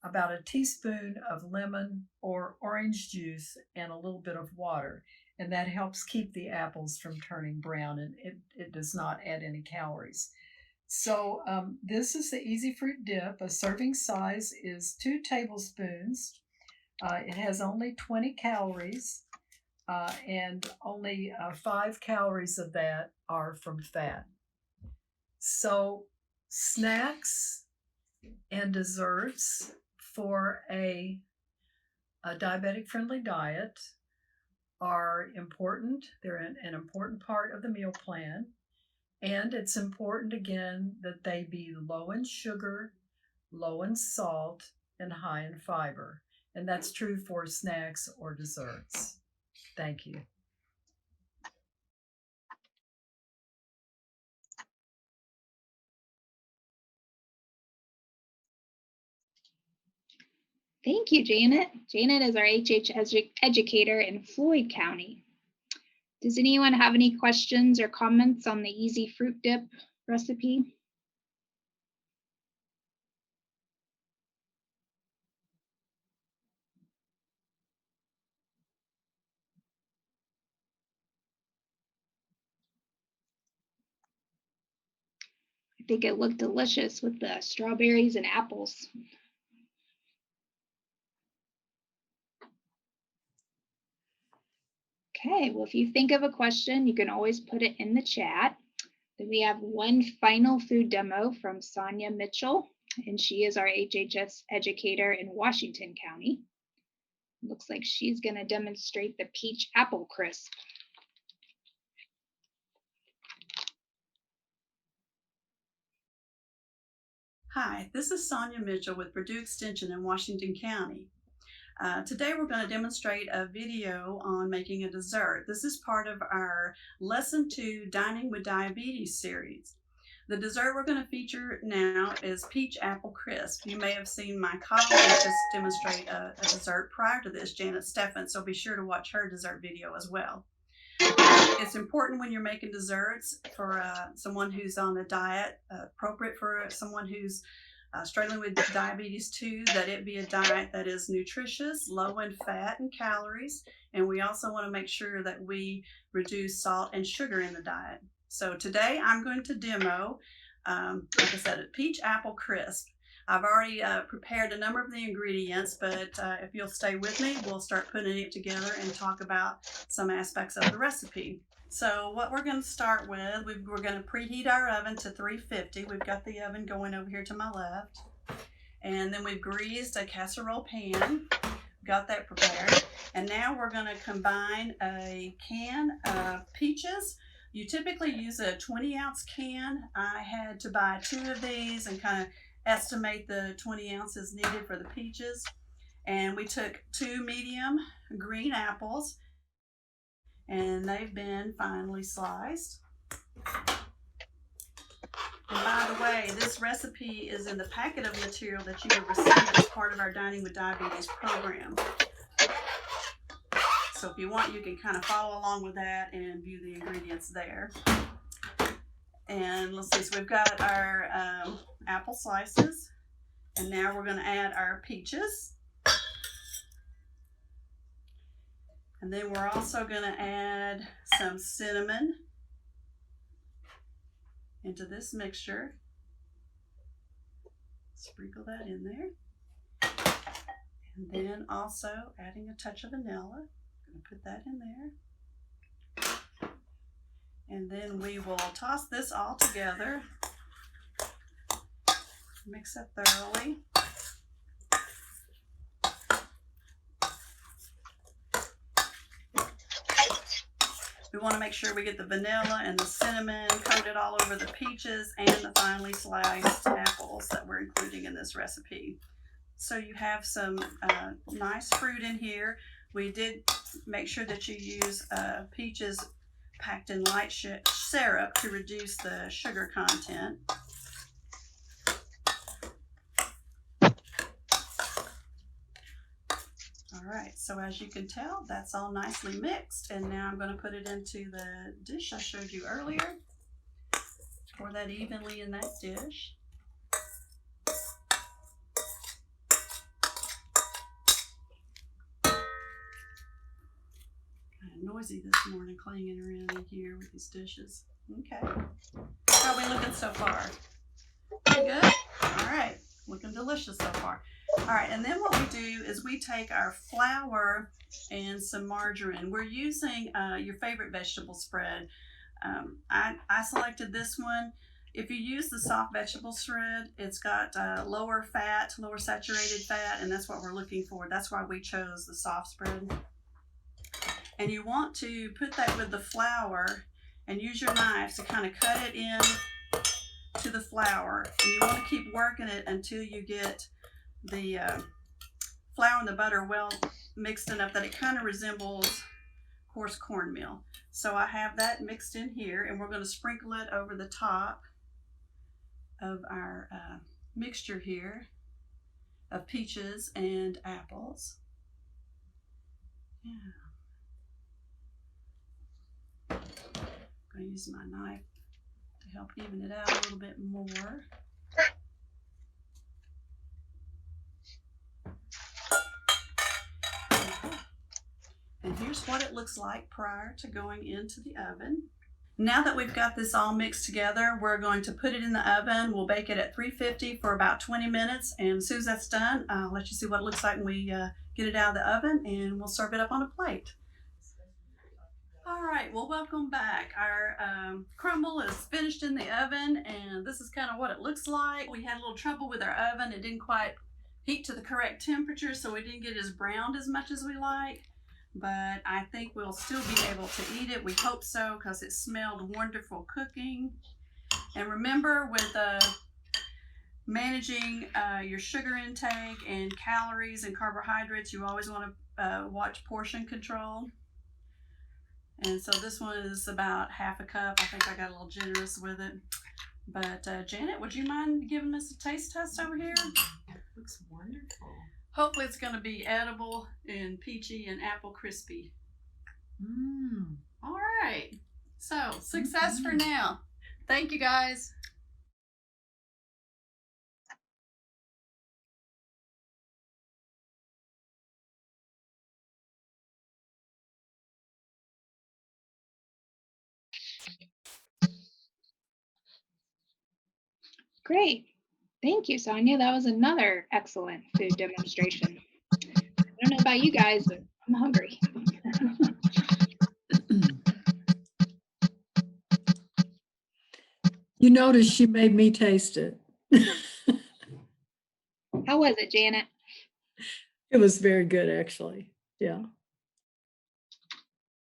about a teaspoon of lemon or orange juice and a little bit of water. And that helps keep the apples from turning brown, and it does not add any calories. So this is the Easy Fruit Dip. A serving size is 2 tablespoons. It has only 20 calories, and only 5 calories of that are from fat. So snacks and desserts for a diabetic-friendly diet are important. They're an important part of the meal plan. And it's important, again, that they be low in sugar, low in salt, and high in fiber. And that's true for snacks or desserts. Thank you. Thank you, Janet. Janet is our educator in Floyd County. Does anyone have any questions or comments on the easy fruit dip recipe? I think it looked delicious with the strawberries and apples. Okay, well, if you think of a question, you can always put it in the chat. Then we have one final food demo from Sonia Mitchell, and she is our HHS educator in Washington County. Looks like she's going to demonstrate the peach apple crisp. Hi, this is Sonia Mitchell with Purdue Extension in Washington County. Today we're going to demonstrate a video on making a dessert. This is part of our Lesson 2 Dining with Diabetes series. The dessert we're going to feature now is peach apple crisp. You may have seen my colleague just demonstrate a dessert prior to this, Janet Steffen, so be sure to watch her dessert video as well. It's important when you're making desserts for someone who's on a diet, appropriate for someone who's struggling with diabetes too, that it be a diet that is nutritious, low in fat and calories, and we also want to make sure that we reduce salt and sugar in the diet. So today I'm going to demo, like I said, a peach apple crisp. I've already prepared a number of the ingredients, but if you'll stay with me, we'll start putting it together and talk about some aspects of the recipe. So what we're going to start with, we're going to preheat our oven to 350. We've got the oven going over here to my left. And then we've greased a casserole pan. Got that prepared. And now we're going to combine a can of peaches. You typically use a 20-ounce can. I had to buy 2 of these and kind of estimate the 20 ounces needed for the peaches. And we took 2 medium green apples, and they've been finely sliced. And by the way, this recipe is in the packet of material that you will receive as part of our Dining with Diabetes program. So if you want, you can kind of follow along with that and view the ingredients there. And let's see, so we've got our apple slices, and now we're going to add our peaches. And then we're also going to add some cinnamon into this mixture. Sprinkle that in there. And then also adding a touch of vanilla. I'm going to put that in there. And then we will toss this all together. Mix it thoroughly. We want to make sure we get the vanilla and the cinnamon coated all over the peaches and the finely sliced apples that we're including in this recipe. So you have some nice fruit in here. We did make sure that you use peaches packed in light syrup to reduce the sugar content. All right, so as you can tell, that's all nicely mixed, and now I'm going to put it into the dish I showed you earlier. Pour that evenly in that dish. Kind of noisy this morning, clanging around in here with these dishes. Okay, how are we looking so far? Pretty good? All right, looking delicious so far. All right, and then what we do is we take our flour and some margarine. We're using your favorite vegetable spread. I selected this one. If you use the soft vegetable spread, it's got lower fat, lower saturated fat, and that's what we're looking for. That's why we chose the soft spread. And you want to put that with the flour and use your knife to kind of cut it in to the flour. And you want to keep working it until you get the flour and the butter well mixed enough that it kind of resembles coarse cornmeal. So I have that mixed in here, and we're going to sprinkle it over the top of our mixture here. of peaches and apples. Yeah. I'm going to use my knife to help even it out a little bit more. And here's what it looks like prior to going into the oven. Now that we've got this all mixed together, we're going to put it in the oven. We'll bake it at 350 for about 20 minutes. And as soon as that's done, I'll let you see what it looks like when we get it out of the oven, and we'll serve it up on a plate. All right, well, welcome back. Our crumble is finished in the oven, and this is kind of what it looks like. We had a little trouble with our oven. It didn't quite heat to the correct temperature, so we didn't get it as browned as much as we like. But I think we'll still be able to eat it. We hope so, because it smelled wonderful cooking. And remember, with managing your sugar intake and calories and carbohydrates, you always want to watch portion control. And so this one is about half a cup. I think I got a little generous with it. But Janet, would you mind giving us a taste test over here? It looks wonderful. Hopefully it's going to be edible and peachy and apple crispy. All right. So success for now. Thank you, guys. Great. Thank you, Sonia. That was another excellent food demonstration. I don't know about you guys, but I'm hungry. You notice she made me taste it. How was it, Janet? It was very good, actually. Yeah.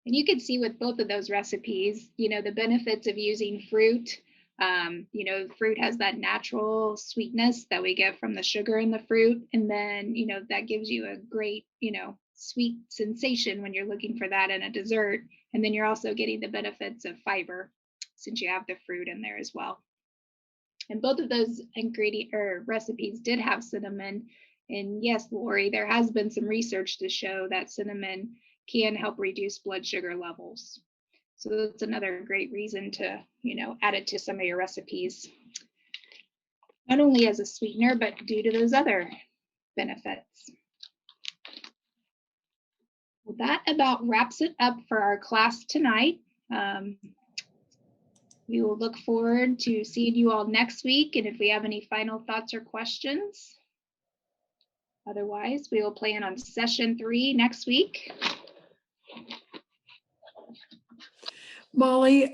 And you can see with both of those recipes, you know, the benefits of using fruit. You know, fruit has that natural sweetness that we get from the sugar in the fruit. And then, you know, that gives you a great, you know, sweet sensation when you're looking for that in a dessert. And then you're also getting the benefits of fiber since you have the fruit in there as well. And both of those recipes did have cinnamon. And yes, Lori, there has been some research to show that cinnamon can help reduce blood sugar levels. So that's another great reason to, you know, add it to some of your recipes. Not only as a sweetener, but due to those other benefits. Well, that about wraps it up for our class tonight. We will look forward to seeing you all next week. And if we have any final thoughts or questions, otherwise we will plan on session 3 next week. Molly,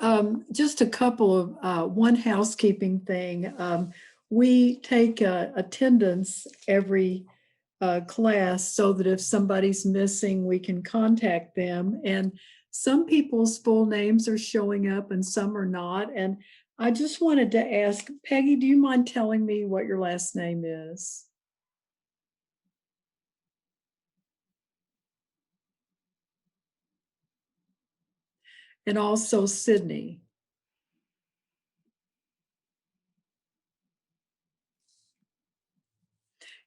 just a couple of one housekeeping thing. We take attendance every class so that if somebody's missing, we can contact them. And some people's full names are showing up and some are not. And I just wanted to ask, Peggy, do you mind telling me what your last name is? And also Sydney.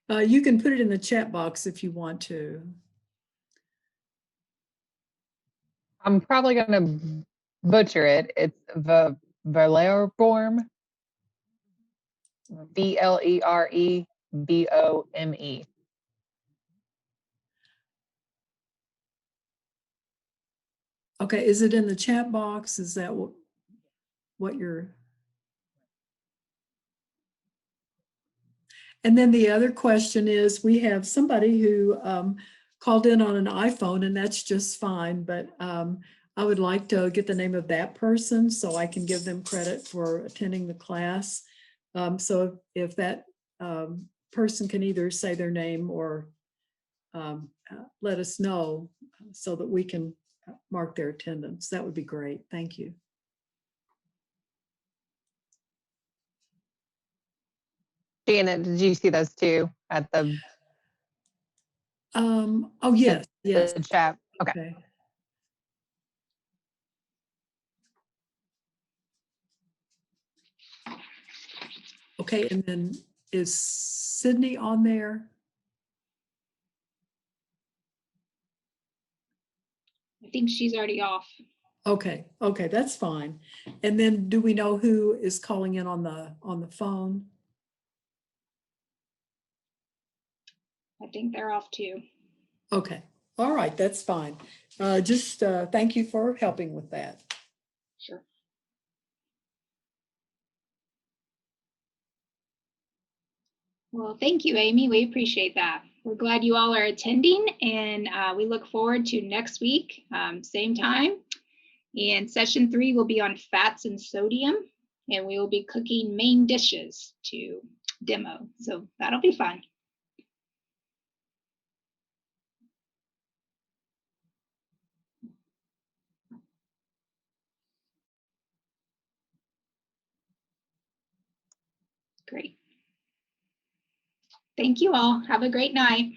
You can put it in the chat box if you want to. I'm probably going to butcher it. It's the Vlerebome, Vlerebome. Okay, is it in the chat box? Is that what you're? And then the other question is, we have somebody who called in on an iPhone, and that's just fine, but I would like to get the name of that person so I can give them credit for attending the class. So if that person can either say their name or let us know so that we can mark their attendance, that would be great. Thank you. Janet, did you see those two at the? Oh, yes, yes. The chat. Okay. Okay, and then is Sydney on there? think she's already off. Okay, okay, that's fine. And then do we know who is calling in on the phone? I think they're off too. Okay, all right, that's fine. Just thank you for helping with that. Sure. Well, thank you, Amy. We appreciate that. We're glad you all are attending, and we look forward to next week, same time. And session 3 will be on fats and sodium, and we will be cooking main dishes to demo. So that'll be fun. Great. Thank you all. Have a great night.